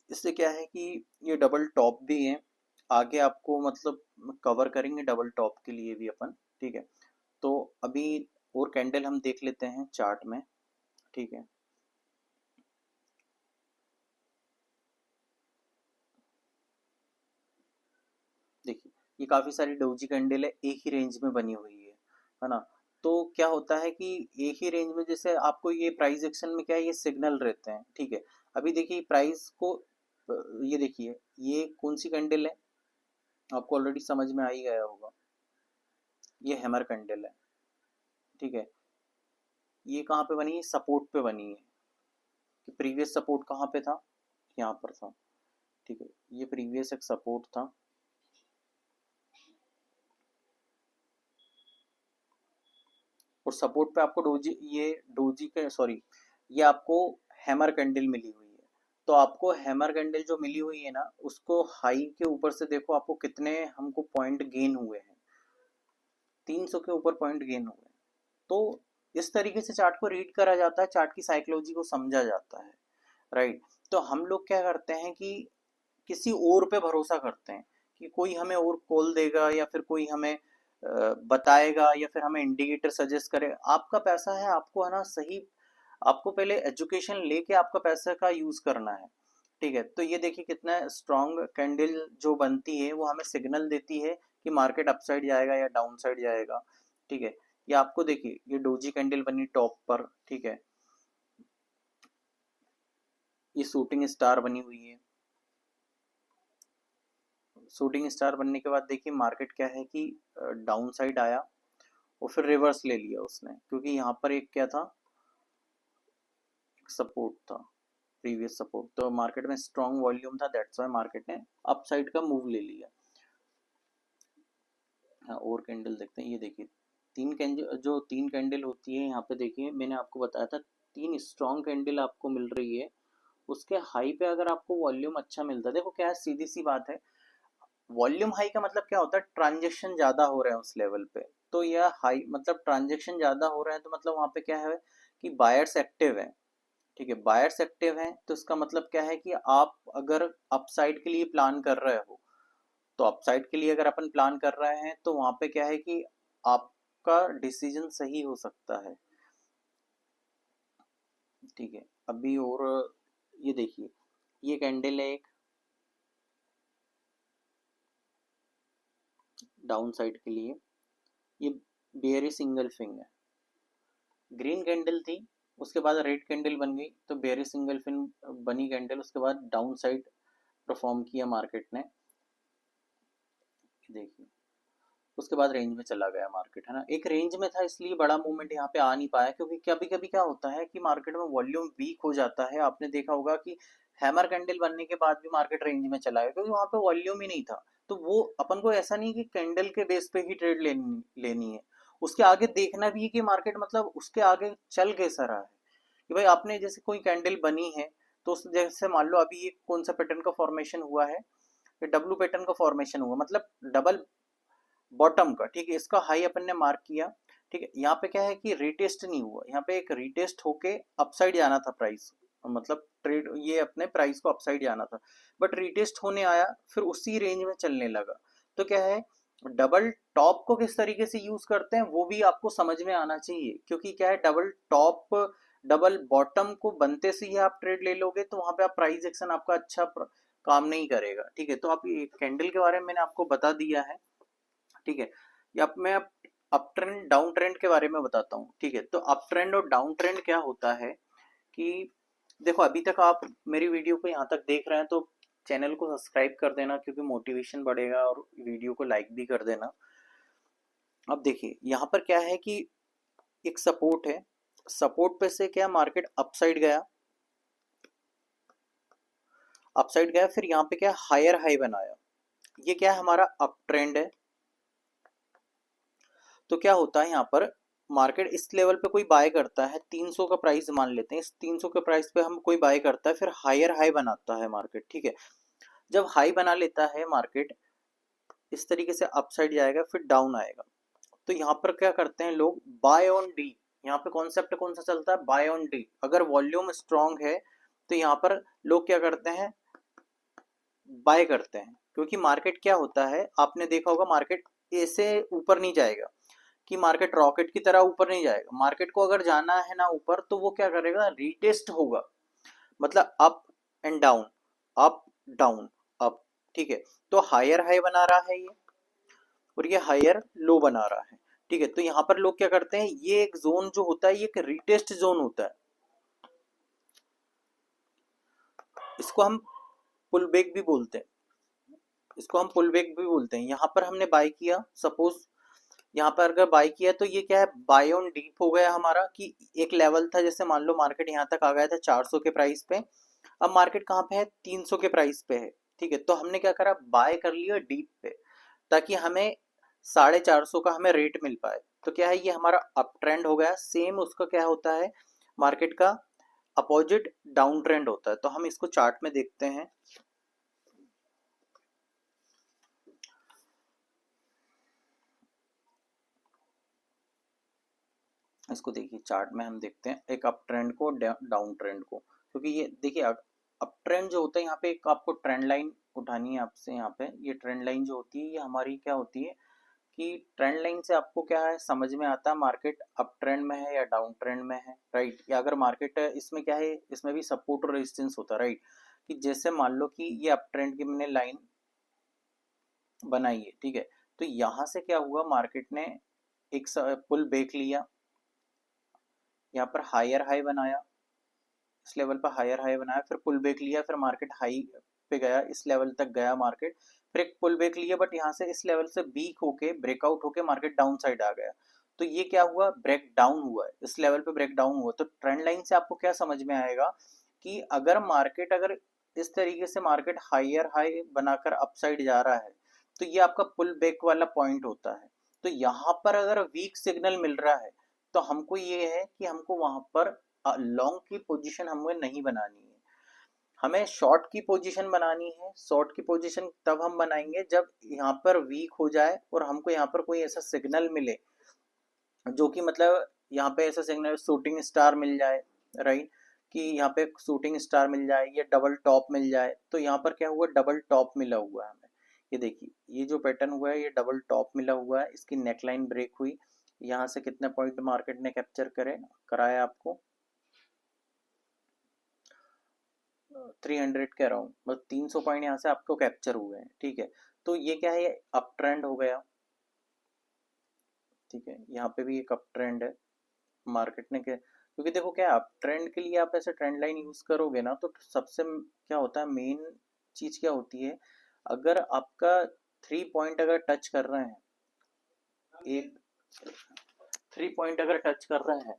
इससे क्या है कि ये डबल टॉप भी है, आगे आपको मतलब कवर करेंगे डबल टॉप के लिए भी अपन, ठीक है। तो अभी और कैंडल हम देख लेते हैं चार्ट में, ठीक है। देखिए ये काफी सारी डोजी कैंडल है, एक ही रेंज में बनी हुई है ना। तो क्या होता है कि एक ही रेंज में, जैसे आपको ये प्राइस एक्शन में क्या है, ये सिग्नल रहते हैं, ठीक है। अभी देखिए प्राइस को ये देखिए ये कौन सी कैंडल है, आपको ऑलरेडी समझ में आ ही गया होगा, ये हैमर कैंडल है, ठीक है। ये कहाँ पे बनी है, सपोर्ट पे बनी है, कि प्रीवियस सपोर्ट कहाँ पे था, यहाँ पर था, ठीक है। ये प्रीवियस एक सपोर्ट था, और सपोर्ट पे आपको डोजी, ये डोजी के सॉरी, ये आपको हैमर कैंडल मिली हुई है। तो आपको हैमर कैंडल जो मिली हुई है ना, उसको हाई के ऊपर से देखो आपको कितने हमको पॉइंट गेन हुए हैं, 300 के ऊपर पॉइंट गेन हुए हैं। तो इस तरीके से चार्ट को रीड करा जाता है, चार्ट की साइकोलॉजी को समझा जाता है, राइट। तो हम लोग क्या करते हैं कि किसी और पे भरोसा करते हैं कि कोई हमें और कॉल देगा या फिर कोई हमें बताएगा या फिर हमें इंडिकेटर सजेस्ट करे। आपका पैसा है, आपको है ना सही, आपको पहले एजुकेशन लेके आपका पैसा का यूज करना है, ठीक है। तो ये देखिए कितना स्ट्रॉन्ग कैंडल जो बनती है वो हमें सिग्नल देती है कि मार्केट अपसाइड जाएगा या डाउन साइड जाएगा, ठीक है। ये आपको देखिए ये डोजी कैंडल बनी टॉप पर, ठीक है। ये शूटिंग स्टार बनी हुई है, शूटिंग स्टार बनने के बाद देखिए मार्केट क्या है कि डाउन साइड आया और फिर रिवर्स ले लिया उसने, क्योंकि यहाँ पर एक क्या था, एक सपोर्ट था, प्रीवियस सपोर्ट, तो मार्केट में स्ट्रॉन्ग वॉल्यूम था, दैट्स व्हाई मार्केट ने अप साइड का मूव ले लिया। हाँ और कैंडल देखते हैं, ये देखिए तीन कैंडल होती है यहाँ पे देखिए, मैंने आपको बताया था 3 स्ट्रॉन्ग कैंडल आपको मिल रही है। उसके हाई पे अगर आपको वॉल्यूम अच्छा मिलता है, देखो क्या है, सीधी सी बात है, वॉल्यूम हाई का मतलब क्या होता है, ट्रांजेक्शन ज्यादा हो रहे हैं उस लेवल पे। तो यह हाई मतलब ट्रांजेक्शन ज्यादा हो रहे हैं, तो मतलब वहां पे क्या है कि बायर्स एक्टिव है। ठीक है, बायर्स एक्टिव हैं तो इसका मतलब क्या है कि आप अगर अपसाइड के लिए प्लान कर रहे हो, तो अपसाइड के लिए अगर अपन प्लान कर रहे हैं तो वहां पे क्या है कि आपका डिसीजन सही हो सकता है। ठीक है, अभी और ये देखिए, ये कैंडल है एक डाउन साइड के लिए, ये बेयरी सिंगल फिंग है, ग्रीन कैंडल थी, उसके बाद रेड कैंडल बन गई तो बेयरी सिंगल फिन बनी कैंडल, उसके बाद डाउन साइड परफॉर्म किया मार्केट ने, देखिए उसके बाद रेंज में चला गया मार्केट, है ना, एक रेंज में था इसलिए बड़ा मूवमेंट यहाँ पे आ नहीं पाया, क्योंकि कभी कभी क्या होता है कि मार्केट में वॉल्यूम वीक हो जाता है। आपने देखा होगा कि हैमर कैंडल बनने के बाद भी मार्केट रेंज में चला गया, क्योंकि वहां पे वॉल्यूम ही नहीं था। तो वो अपन को ऐसा नहीं कि कैंडल के बेस पे ही ट्रेड लेनी है, उसके आगे देखना भी है कि मार्केट मतलब उसके आगे चल कैसा रहा है। कि भाई आपने जैसे कोई कैंडल बनी है, तो जैसे मान लो अभी ये कौन सा पैटर्न का फॉर्मेशन हुआ है, डब्ल्यू पैटर्न का फॉर्मेशन हुआ, मतलब डबल बॉटम का। ठीक है, इसका हाई अपन ने मार्क किया। ठीक है, यहाँ पे क्या है कि रिटेस्ट नहीं हुआ, यहाँ पे एक रिटेस्ट होके अपसाइड जाना था प्राइस, मतलब ट्रेड ये अपने प्राइस को अपसाइड जाना था, बट रिटेस्ट होने आया, फिर उसी रेंज में चलने लगा। तो क्या है, डबल टॉप को किस तरीके से यूज करते हैं वो भी आपको समझ में आना चाहिए, क्योंकि क्या है, डबल टॉप डबल बॉटम को बनते से ही आप ट्रेड ले लोगे तो वहां पे आप प्राइस एक्शन आपका अच्छा काम नहीं करेगा। ठीक है, तो आप ये कैंडल के बारे में मैंने आपको बता दिया है। ठीक है, या अब मैं अप ट्रेंड डाउन ट्रेंड के बारे में बताता हूँ। ठीक है, तो अप ट्रेंड और डाउन ट्रेंड क्या होता है कि देखो, अभी तक आप मेरी वीडियो को यहाँ तक देख रहे हैं तो चैनल को सब्सक्राइब कर देना, क्योंकि मोटिवेशन बढ़ेगा, और वीडियो को लाइक भी कर देना। अब देखिए यहाँ पर क्या है कि एक सपोर्ट है, सपोर्ट पे से क्या मार्केट अपसाइड गया, फिर यहाँ पे क्या हायर हाई बनाया, ये क्या है हमारा अप ट्रेंड है। तो क्या होता है यहाँ पर, मार्केट इस लेवल पे कोई बाय करता है, 300 का प्राइस मान लेते हैं, इस 300 के प्राइस पे हम कोई बाय करता है, फिर हायर हाई बनाता है मार्केट। ठीक है, जब हाई बना लेता है मार्केट, इस तरीके से अपसाइड जाएगा, फिर डाउन आएगा, तो यहाँ पर क्या करते हैं लोग, बाय ऑन डी। यहाँ पे कॉन्सेप्ट कौन सा चलता है, बाय ऑन डी। अगर वॉल्यूम स्ट्रांग है तो यहाँ पर लोग क्या करते हैं, बाय करते हैं, क्योंकि मार्केट क्या होता है, आपने देखा होगा मार्केट ऐसे ऊपर नहीं जाएगा, कि मार्केट रॉकेट की तरह ऊपर नहीं जाएगा। मार्केट को अगर जाना है ना ऊपर, तो वो क्या करेगा, रीटेस्ट होगा, मतलब up and down, up down up. ठीक है, तो हायर हाई बना रहा है ये, और ये हायर लो बना रहा है। ठीक है, तो यहाँ पर लोग क्या करते हैं, ये एक जोन जो होता है ये एक रीटेस्ट जोन होता है, इसको हम पुल बैक भी बोलते हैं, इसको हम पुल बैक भी बोलते हैं। यहाँ पर हमने बाय किया, सपोज यहाँ पर अगर बाय किया तो ये क्या है, बाय ऑन डीप हो गया हमारा, कि एक लेवल था, जैसे मान लो मार्केट यहाँ तक आ गया था 400 के प्राइस पे, अब मार्केट कहाँ पे है, 300 के प्राइस पे है। ठीक है, तो हमने क्या करा, बाय कर लिया डीप पे, ताकि हमें 450 का हमें रेट मिल पाए। तो क्या है, ये हमारा अप ट्रेंड हो गया। सेम उसका क्या होता है, मार्केट का अपोजिट डाउन ट्रेंड होता है। तो हम इसको चार्ट में देखते हैं, इसको देखिए चार्ट में हम देखते हैं एक अप ट्रेंड को, डाउन ट्रेंड को, क्योंकि ये देखिए अप ट्रेंड जो होता है, यहाँ पे एक आपको ट्रेंड लाइन उठानी है आपसे। यहाँ पे ये ट्रेंड लाइन जो होती है, ये हमारी क्या होती है कि ट्रेंड लाइन से आपको क्या है समझ में आता है, मार्केट अप ट्रेंड में है या डाउन ट्रेंड में है, राइट। या अगर मार्केट इसमें क्या है, इसमें भी सपोर्ट और रेजिस्टेंस होता है, राइट। कि जैसे मान लो कि ये अप ट्रेंड की मैंने लाइन बनाई है, ठीक है, तो यहाँ से क्या हुआ, मार्केट ने एक पुल बैक लिया, यहाँ पर हायर हाई बनाया, इस लेवल पर हायर हाई बनाया, फिर पुल बैक लिया, फिर मार्केट हाई पे गया, इस लेवल तक गया मार्केट, फिर एक पुल बैक लिया, बट यहाँ से इस लेवल से वीक होके ब्रेकआउट होके मार्केट डाउन साइड आ गया। तो ये क्या हुआ, ब्रेक डाउन हुआ है, इस लेवल पे ब्रेक डाउन हुआ। तो ट्रेंड लाइन से आपको क्या समझ में आएगा कि अगर मार्केट अगर इस तरीके से मार्केट हायर हाई बनाकर अपसाइड जा रहा है, तो ये आपका पुल बैक वाला पॉइंट होता है। तो यहाँ पर अगर वीक सिग्नल मिल रहा है तो हमको ये है कि हमको वहां पर लॉन्ग की पोजीशन हमें नहीं बनानी है, हमें शॉर्ट की पोजीशन बनानी है। शॉर्ट की पोजीशन तब हम बनाएंगे जब यहाँ पर वीक हो जाए और हमको यहाँ पर कोई ऐसा सिग्नल मिले जो कि मतलब यहाँ पे ऐसा सिग्नल शूटिंग स्टार मिल जाए, राइट, कि यहाँ पे शूटिंग स्टार मिल जाए या डबल टॉप मिल जाए। तो यहाँ पर क्या हुआ, डबल टॉप मिला हुआ है हमें। ये देखिए ये जो पैटर्न हुआ है ये डबल टॉप मिला हुआ है, इसकी नेकलाइन ब्रेक हुई। यहाँ से कितने पॉइंट मार्केट ने कैप्चर कराया आपको 300 के अराउंड, मतलब 300 पॉइंट यहाँ से आपको कैप्चर हुए हैं। ठीक है, तो ये क्या है, ये अप ट्रेंड हो गया। ठीक है, यहाँ पे भी एक अप ट्रेंड है मार्केट ने के, क्योंकि देखो क्या अप ट्रेंड के लिए आप ऐसे ट्रेंड लाइन यूज करोगे ना तो सबसे क्या होता है, मेन चीज क्या होती है, अगर आपका 3 पॉइंट अगर टच कर रहे हैं, एक 3 पॉइंट अगर टच कर रहे हैं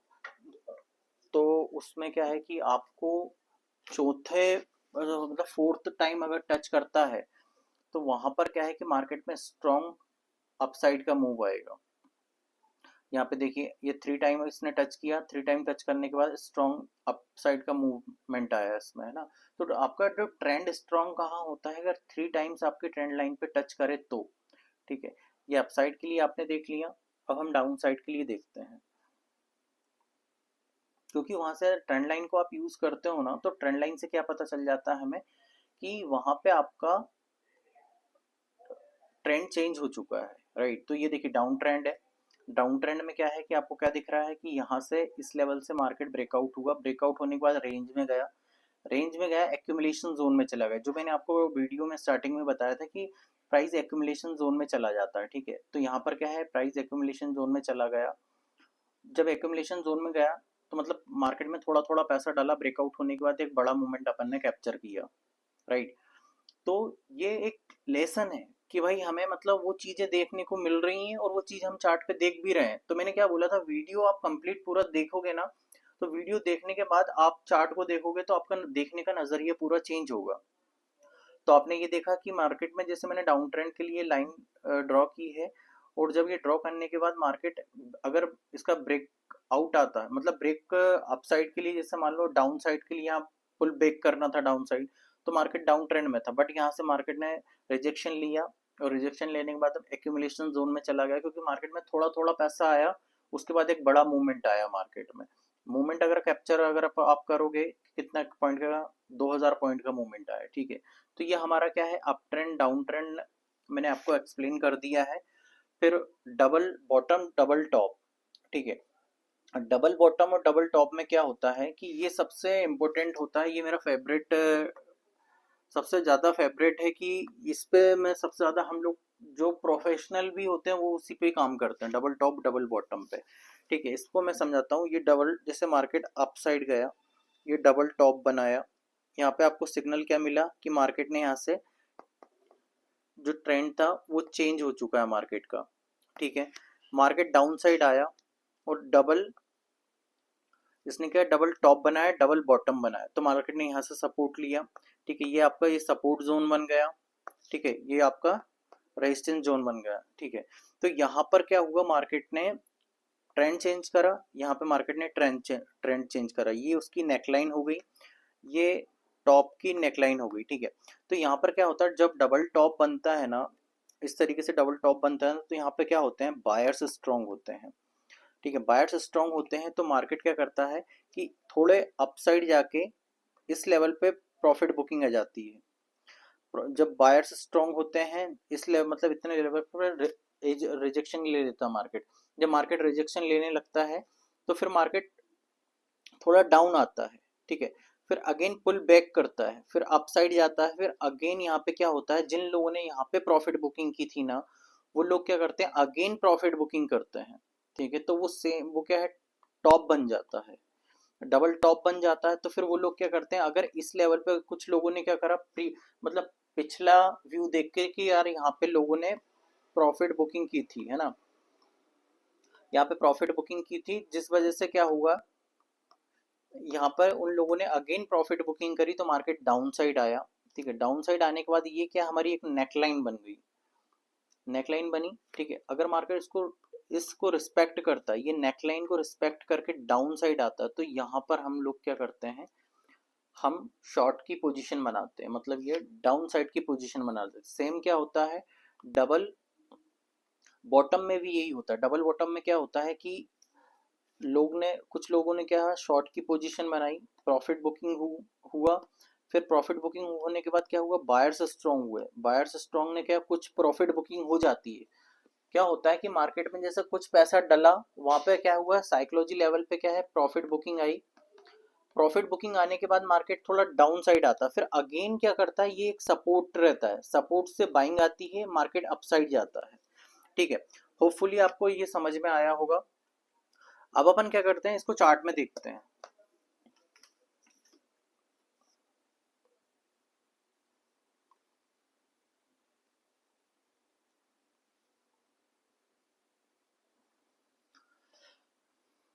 तो उसमें क्या है कि आपको चौथे मतलब फोर्थ टाइम अगर टच करता है तो वहां पर क्या है कि मार्केट में स्ट्रॉन्ग अपसाइड का मूव आएगा। यहाँ पे देखिए ये 3 टाइम इसने टच किया, 3 टाइम टच करने के बाद स्ट्रॉन्ग अपसाइड का मूवमेंट आया इसमें, है ना। तो आपका जो ट्रेंड स्ट्रॉन्ग कहाँ होता है, अगर 3 टाइम्स आपकी ट्रेंड लाइन पे टच करे तो। ठीक है, ये अपसाइड के लिए आपने देख लिया। अब हम डाउन साइड के लिए देखते हैं, क्योंकि वहां से ट्रेंड लाइन को आप यूज करते हो ना, तो ट्रेंड लाइन से क्या पता चल जाता है हमें कि वहां पे आपका ट्रेंड चेंज हो चुका है, राइट। तो ये देखिए डाउन ट्रेंड है, डाउन ट्रेंड में क्या है कि आपको क्या दिख रहा है कि यहाँ से इस लेवल से मार्केट ब्रेकआउट हुआ, ब्रेकआउट होने के बाद रेंज में गया, रेंज में गया, एक्यूमुलेशन जोन में चला गया, जो मैंने आपको वीडियो में स्टार्टिंग में बताया था कि प्राइस एक्यूमुलेशन जोन में चला जाता है। ठीक है, तो यहाँ पर क्या है, प्राइस एक्यूमुलेशन जोन में चला गया। जब एक्यूमुलेशन जोन में गया तो मतलब मार्केट में थोड़ा थोड़ा पैसा डाला, ब्रेकआउट होने के बाद एक बड़ा मूवमेंट अपन ने कैप्चर किया, राइट। तो ये एक लेसन है कि भाई हमें मतलब वो चीजें देखने को मिल रही हैं और वो चीज हम चार्ट पे देख भी रहे हैं। तो मैंने क्या बोला था, वीडियो आप कंप्लीट पूरा देखोगे ना, तो वीडियो देखने के बाद आप चार्ट को देखोगे तो आपका देखने का नजरिया पूरा चेंज होगा। तो आपने ये देखा कि मार्केट में जैसे मैंने डाउन ट्रेंड के लिए लाइन ड्रॉ की है, और जब ये ड्रॉ करने के बाद मार्केट अगर इसका ब्रेक आउट आता है, मतलब ब्रेक अपसाइड के लिए, जैसे मान लो डाउन साइड के लिए यहाँ फुल ब्रेक करना था डाउन साइड, तो मार्केट डाउन ट्रेंड में था, बट यहाँ से मार्केट ने रिजेक्शन लिया, और रिजेक्शन लेने के बाद अब एक्यूमुलेशन जोन में चला गया, क्योंकि मार्केट में थोड़ा थोड़ा पैसा आया, उसके बाद एक बड़ा मूवमेंट आया मार्केट में। मूवमेंट अगर कैप्चर अगर आप करोगे, कितना पॉइंट का, 2000 पॉइंट का मूवमेंट आया। ठीक है, तो ये हमारा क्या है, अप ट्रेंड डाउन ट्रेंड मैंने आपको एक्सप्लेन कर दिया है। फिर डबल बॉटम डबल टॉप। ठीक है, डबल बॉटम और डबल टॉप में क्या होता है कि ये सबसे इम्पोर्टेंट होता है, ये मेरा फेवरेट, सबसे ज्यादा फेवरेट है कि इस पे मैं सबसे ज्यादा, हम लोग जो प्रोफेशनल भी होते हैं वो उसी पे काम करते हैं, डबल टॉप डबल बॉटम पे। ठीक है, इसको मैं समझाता हूँ। ये डबल, जैसे मार्केट अप साइड गया, ये डबल टॉप बनाया, यहाँ पे आपको सिग्नल क्या मिला कि मार्केट ने यहाँ से जो ट्रेंड था वो चेंज हो चुका है मार्केट का। ठीक है, मार्केट डाउन साइड आया और डबल, इसने क्या डबल टॉप बनाया, डबल बॉटम बनाया, तो मार्केट ने यहाँ से सपोर्ट लिया। ठीक है, ये आपका ये सपोर्ट जोन बन गया। ठीक है, ये आपका रेजिस्टेंस जोन बन गया। ठीक है, तो यहाँ पर क्या हुआ, मार्केट ने ट्रेंड चेंज करा, यहाँ पे मार्केट ने ट्रेंड चेंज करा, ये उसकी नेकलाइन हो गई, ये टॉप की नेकलाइन हो गई। ठीक है, तो यहाँ पर क्या होता है, जब डबल टॉप बनता है ना, इस तरीके से डबल टॉप बनता है, तो यहाँ पे क्या होते हैं, बायर्स स्ट्रॉन्ग होते हैं। ठीक है, बायर्स स्ट्रॉन्ग होते हैं तो मार्केट क्या करता है कि थोड़े अपसाइड जाके इस लेवल पे प्रॉफिट बुकिंग आ जाती है। जब बायर्स स्ट्रॉन्ग होते हैं इस लेवल, मतलब इतने लेवल पर रिजेक्शन ले लेता है मार्केट। जब मार्केट रिजेक्शन लेने लगता है तो फिर मार्केट थोड़ा डाउन आता है। ठीक है, फिर अगेन पुल बैक करता है, फिर अपसाइड जाता है, फिर अगेन यहाँ पे क्या होता है, जिन लोगों ने यहाँ पे प्रॉफिट बुकिंग की थी ना, वो लोग क्या करते हैं, अगेन प्रॉफिट बुकिंग करते हैं। ठीक है, तो वो सेम, वो क्या है, टॉप बन जाता है, डबल टॉप बन जाता है। तो फिर वो लोग क्या करते हैं, अगर इस लेवल पे कुछ लोगों ने क्या करा, मतलब पिछला व्यू देख के कि यार यहाँ पे लोगों ने प्रॉफिट बुकिंग की थी, है ना, यहाँ पे प्रॉफिट बुकिंग की थी, जिस वजह से क्या हुआ, यहाँ पर उन लोगों ने अगेन प्रॉफिट बुकिंग करी तो मार्केट डाउन साइड आया। ठीक है, डाउन साइड आने के बाद ये क्या, हमारी एक नेकलाइन बन गई, नेकलाइन बनी, ठीक है। अगर मार्केट इसको रिस्पेक्ट करता है, ये नेकलाइन को रिस्पेक्ट करके डाउन साइड आता है, तो यहाँ पर हम लोग क्या करते हैं, हम शॉर्ट की पोजीशन बनाते हैं, मतलब ये डाउन साइड की पोजीशन बनाते हैं। सेम क्या होता है, डबल बॉटम में भी यही होता है। डबल बॉटम में क्या होता है कि कुछ लोगों ने क्या शॉर्ट की पोजीशन बनाई, प्रॉफिट बुकिंग हुआ, फिर प्रॉफिट बुकिंग होने के बाद क्या हुआ, बायर्स स्ट्रांग हुए, बायर्स स्ट्रांग ने क्या, कुछ प्रॉफिट बुकिंग हो जाती है। क्या होता है कि मार्केट में जैसे कुछ पैसा डला, वहां पे क्या हुआ, साइकोलॉजी लेवल पे क्या है, प्रॉफिट बुकिंग आई। प्रॉफिट बुकिंग आने के बाद मार्केट थोड़ा डाउन साइड आता है, फिर अगेन क्या करता है, ये एक सपोर्ट रहता है, सपोर्ट से बाइंग आती है, मार्केट अपसाइड जाता है, ठीक है। होपफुली आपको ये समझ में आया होगा। अब अपन क्या करते हैं, इसको चार्ट में देखते हैं।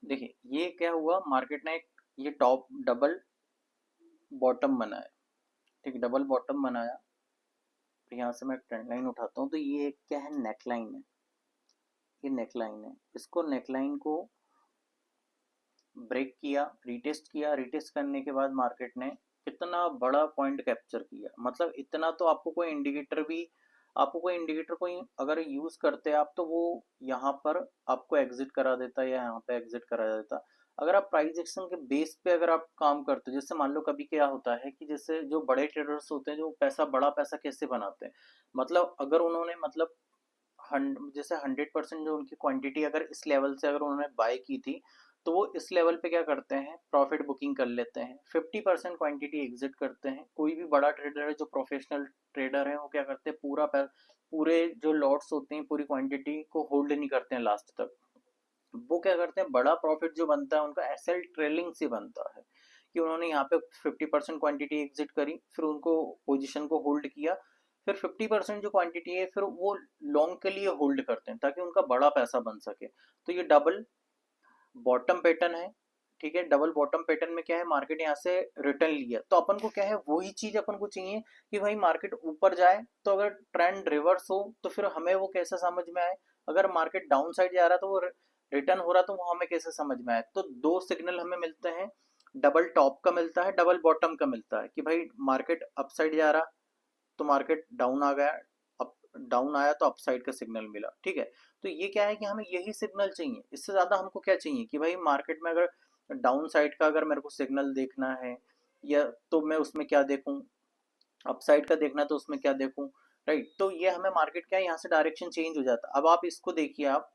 देखिए ये क्या हुआ, मार्केट ने ये टॉप डबल बॉटम बनाया, ठीक, डबल बॉटम बनाया। तो यहाँ से मैं ट्रेंड लाइन उठाता हूँ, तो ये क्या है, नेकलाइन है, ये नेकलाइन है। इसको नेकलाइन को ब्रेक किया, रिटेस्ट किया, रिटेस्ट करने के बाद मार्केट ने कितना बड़ा पॉइंट कैप्चर किया, मतलब इतना तो आपको कोई इंडिकेटर कोई अगर यूज करते हैं आप, तो वो यहाँ पर आपको एग्जिट करा देता या यहाँ पे एग्जिट करा देता। अगर आप प्राइस एक्शन के बेस पे अगर आप काम करते हो, जैसे मान लो कभी क्या होता है कि जैसे जो बड़े ट्रेडर्स होते हैं, जो बड़ा पैसा कैसे बनाते हैं, मतलब अगर उन्होंने मतलब जैसे 100% जो उनकी क्वांटिटी अगर इस लेवल से अगर उन्होंने बाय की थी, तो वो इस लेवल पे क्या करते हैं, प्रॉफिट बुकिंग कर लेते हैं, 50% क्वांटिटी एग्जिट करते हैं। कोई भी बड़ा ट्रेडर है, जो प्रोफेशनल ट्रेडर है, वो क्या करते हैं, पूरे जो लॉट्स होते हैं, पूरी क्वांटिटी को होल्ड नहीं करते हैं लास्ट तक। वो क्या करते हैं, बड़ा प्रॉफिट जो बनता है उनका एसएल ट्रेलिंग से बनता है, कि उन्होंने यहाँ पे 50% क्वांटिटी एग्जिट करी, फिर उनको पोजीशन को होल्ड किया, फिर 50% जो क्वांटिटी है फिर वो लॉन्ग के लिए होल्ड करते हैं, ताकि उनका बड़ा पैसा बन सके। तो ये डबल बॉटम पैटर्न है, ठीक है। डबल बॉटम पैटर्न में क्या है, मार्केट यहाँ से रिटर्न लिया, तो अपन को क्या है, वही चीज अपन को चाहिए कि भाई मार्केट ऊपर जाए, तो अगर ट्रेंड रिवर्स हो तो फिर हमें वो कैसे समझ में आए, अगर मार्केट डाउन साइड जा रहा तो वो रिटर्न हो रहा, तो वो हमें कैसे समझ में आए। तो दो सिग्नल हमें मिलते हैं, डबल टॉप का मिलता है, डबल बॉटम का मिलता है, कि भाई मार्केट अपसाइड जा रहा तो मार्केट डाउन आ गया, अप डाउन आया तो अपसाइड का सिग्नल मिला, ठीक है। तो ये क्या है कि हमें यही सिग्नल चाहिए, इससे ज्यादा हमको क्या चाहिए, कि भाई मार्केट में अगर डाउन साइड का अगर मेरे को सिग्नल देखना है, या तो मैं उसमें क्या देखूं, अपसाइड का देखना तो उसमें क्या देखूं, राइट। तो ये हमें मार्केट क्या है, यहाँ से डायरेक्शन चेंज हो जाता है। अब आप इसको देखिए, आप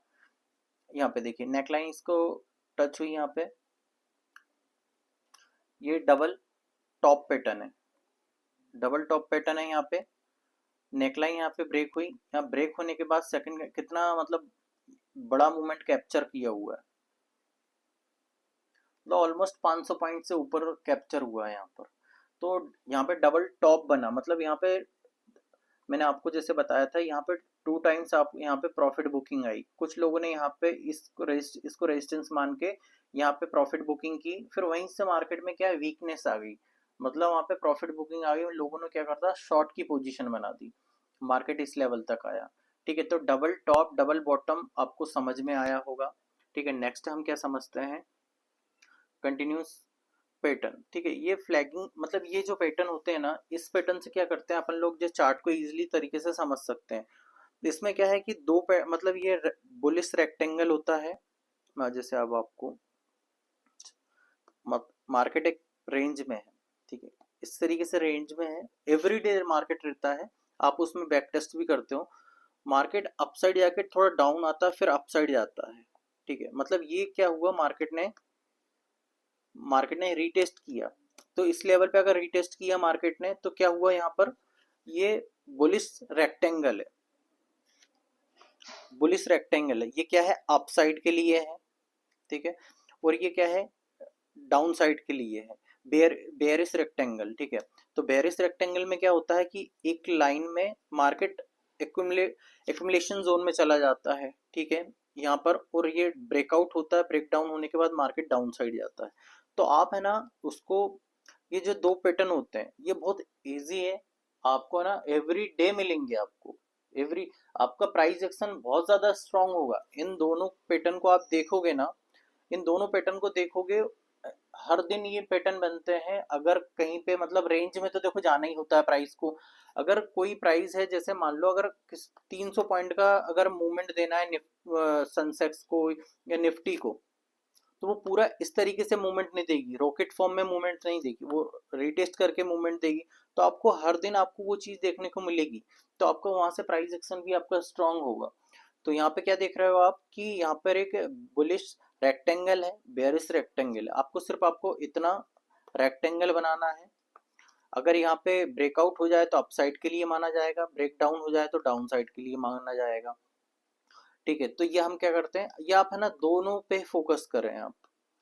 यहाँ पे देखिए, नेकलाइन इसको टच हुई, यहाँ पे ये डबल टॉप पैटर्न है, डबल टॉप पैटर्न है, यहाँ पे नेकलाइन यहाँ पे ब्रेक हुई, यहाँ ब्रेक होने के बाद सेकंड कितना मतलब बड़ा मूवमेंट कैप्चर किया हुआ है, तो ऑलमोस्ट 500 पॉइंट से ऊपर कैप्चर हुआ है यहाँ पर। तो यहाँ पे डबल टॉप बना, मतलब यहाँ पे मैंने आपको जैसे बताया था, यहाँ पे 2 टाइम्स आप यहाँ पे प्रॉफिट बुकिंग आई, कुछ लोगों ने यहाँ पे इसको रेजिस्टेंस मान के यहाँ पे प्रॉफिट बुकिंग की, फिर वहीं से मार्केट में क्या वीकनेस आ गई, मतलब वहाँ पे प्रॉफिट बुकिंग आ गई, उन लोगों ने क्या करता, शॉर्ट की पोजीशन बना दी, मार्केट इस लेवल तक आया, ठीक है। तो डबल टॉप डबल बॉटम आपको समझ में आया होगा, ठीक है। नेक्स्ट हम क्या समझते हैं, कंटिन्यूस पैटर्न, ठीक है। ये फ्लैगिंग मतलब ये जो पैटर्न होते हैं ना, इस पैटर्न से क्या करते हैं अपन लोग, जो चार्ट को इजीली तरीके से समझ सकते हैं। इसमें क्या है कि मतलब ये बुलिश रेक्टेंगल होता है, जैसे अब आपको मार्केट एक रेंज में है, ठीक है, इस तरीके से रेंज में है, एवरीडे मार्केट रहता है, आप उसमें बैक टेस्ट भी करते हो, मार्केट अपसाइड जाके थोड़ा डाउन आता है, फिर अपसाइड जाता है, ठीक है। मतलब ये क्या हुआ, मार्केट ने रीटेस्ट किया, तो इस लेवल पे अगर रीटेस्ट किया मार्केट ने, तो क्या हुआ, यहाँ पर ये बुलिश रेक्टेंगल है, बुलिश रेक्टेंगल है, ये क्या है, अपसाइड के लिए है, ठीक है। और ये क्या है, डाउन साइड के लिए है, बेयरिश रेक्टेंगल, ठीक है। तो बेयरिश रेक्टेंगल में क्या होता है कि एक लाइन में मार्केट एक्यूमुलेशन जोन में चला जाता है, ठीक है, यहाँ पर, और ये ब्रेकआउट होता है, ब्रेक डाउन होने के बाद मार्केट डाउन साइड जाता है। तो आप है ना उसको, ये जो दो पैटर्न होते हैं ये बहुत इजी है, आपको ना एवरी डे मिलेंगे आपको, एवरी आपका प्राइस एक्शन बहुत ज्यादा स्ट्रांग होगा। इन दोनों पैटर्न को आप देखोगे ना, इन दोनों पैटर्न को देखोगे, हर दिन ये पैटर्न बनते हैं। अगर कहीं पे मतलब रेंज में तो देखो जाना ही होता है प्राइस को। अगर कोई प्राइस है, जैसे मान लो अगर 300 पॉइंट का अगर मूवमेंट देना है सेंसेक्स को या निफ्टी को, तो वो पूरा इस तरीके से मूवमेंट नहीं देगी, रॉकेट फॉर्म में मूवमेंट नहीं देगी, वो रिटेस्ट करके मूवमेंट देगी। तो आपको हर दिन आपको वो चीज देखने को मिलेगी, तो आपको वहां से प्राइस एक्शन भी आपका स्ट्रांग होगा। तो यहाँ पे क्या देख रहे हो आप कि यहाँ पर एक बुलिश रेक्टेंगल है, बेयरिश रेक्टेंगल है। आपको सिर्फ आपको इतना रेक्टेंगल बनाना है। अगर यहाँ पे ब्रेकआउट हो जाए तो अपसाइड के लिए माना जाएगा, ब्रेक डाउन हो जाए तो डाउन साइड के लिए माना जाएगा। ठीक है, तो ये हम क्या करते हैं, ये आप है ना दोनों पे फोकस करें आप,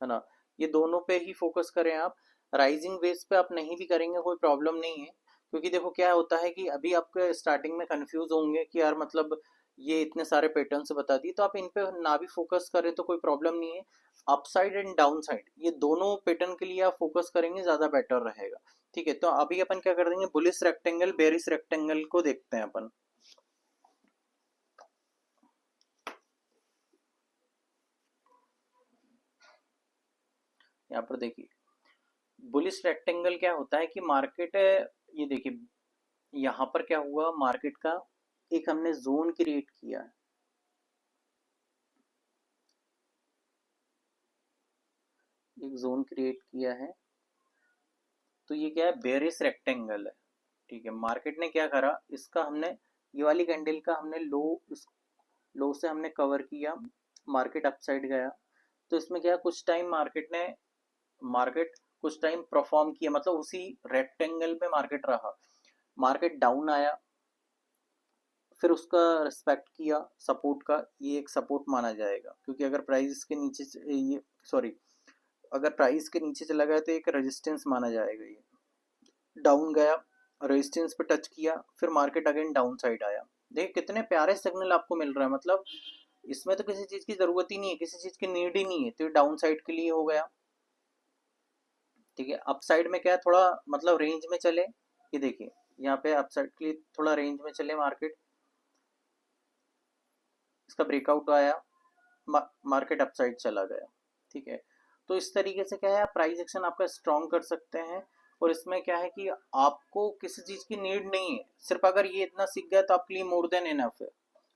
है ना, ये दोनों पे ही फोकस करें आप। राइजिंग वेव्स पे आप नहीं भी करेंगे कोई प्रॉब्लम नहीं है, क्योंकि देखो क्या होता है कि अभी आपके स्टार्टिंग में कंफ्यूज होंगे कि यार मतलब ये इतने सारे पैटर्न्स बता दिए, तो आप इन पे ना भी फोकस करें तो कोई प्रॉब्लम नहीं है। अपसाइड एंड डाउन साइड ये दोनों पैटर्न के लिए आप फोकस करेंगे, ज्यादा बेटर रहेगा। ठीक है, तो अभी अपन क्या कर देंगे, बुलिश रेक्टेंगल बेरिश रेक्टेंगल को देखते हैं अपन। यहाँ पर देखिए, बुलिश रेक्टेंगल क्या होता है कि मार्केट, ये देखिए यहाँ पर क्या हुआ, मार्केट का एक हमने जोन क्रिएट किया है, एक जोन क्रिएट किया है। तो ये क्या है, बेरिश रेक्टेंगल है। ठीक है, मार्केट ने क्या करा, इसका हमने ये वाली कैंडल का हमने लो, इस लो से हमने कवर किया, मार्केट अपसाइड गया। तो इसमें क्या, कुछ टाइम मार्केट कुछ टाइम परफॉर्म किया, मतलब उसी रेक्टेंगल पे मार्केट रहा। मार्केट डाउन आया, फिर उसका रिस्पेक्ट किया सपोर्ट का, ये एक सपोर्ट माना जाएगा, क्योंकि अगर प्राइस के नीचे ये सॉरी, अगर प्राइस के नीचे चला गया तो एक रेजिस्टेंस माना जाएगा। ये डाउन गया, रेजिस्टेंस पे टच किया, फिर मार्केट अगेन डाउन साइड आया। देखिए कितने प्यारे सिग्नल आपको मिल रहा है, मतलब इसमें तो किसी चीज की जरूरत ही नहीं है, किसी चीज की नीड ही नहीं है, तो ये डाउन साइड के लिए हो गया। ठीक है, अप साइड में क्या है, थोड़ा मतलब रेंज में चले, ये देखिए यहाँ पे अप साइड के लिए थोड़ा रेंज में चले मार्केट, इसका ब्रेकआउट आया, मार्केट अपसाइड चला गया। ठीक है, तो इस तरीके से क्या है, आप प्राइस एक्शन आपका स्ट्रॉन्ग कर सकते हैं। और इसमें क्या है कि आपको किसी चीज की नीड नहीं है, सिर्फ अगर ये इतना सीख गया तो आपके लिए मोर देन इनफ है।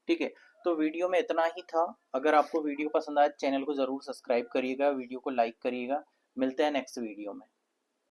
ठीक है, तो वीडियो में इतना ही था। अगर आपको वीडियो पसंद आए चैनल को जरूर सब्सक्राइब करिएगा, वीडियो को लाइक करिएगा। मिलते हैं नेक्स्ट वीडियो में।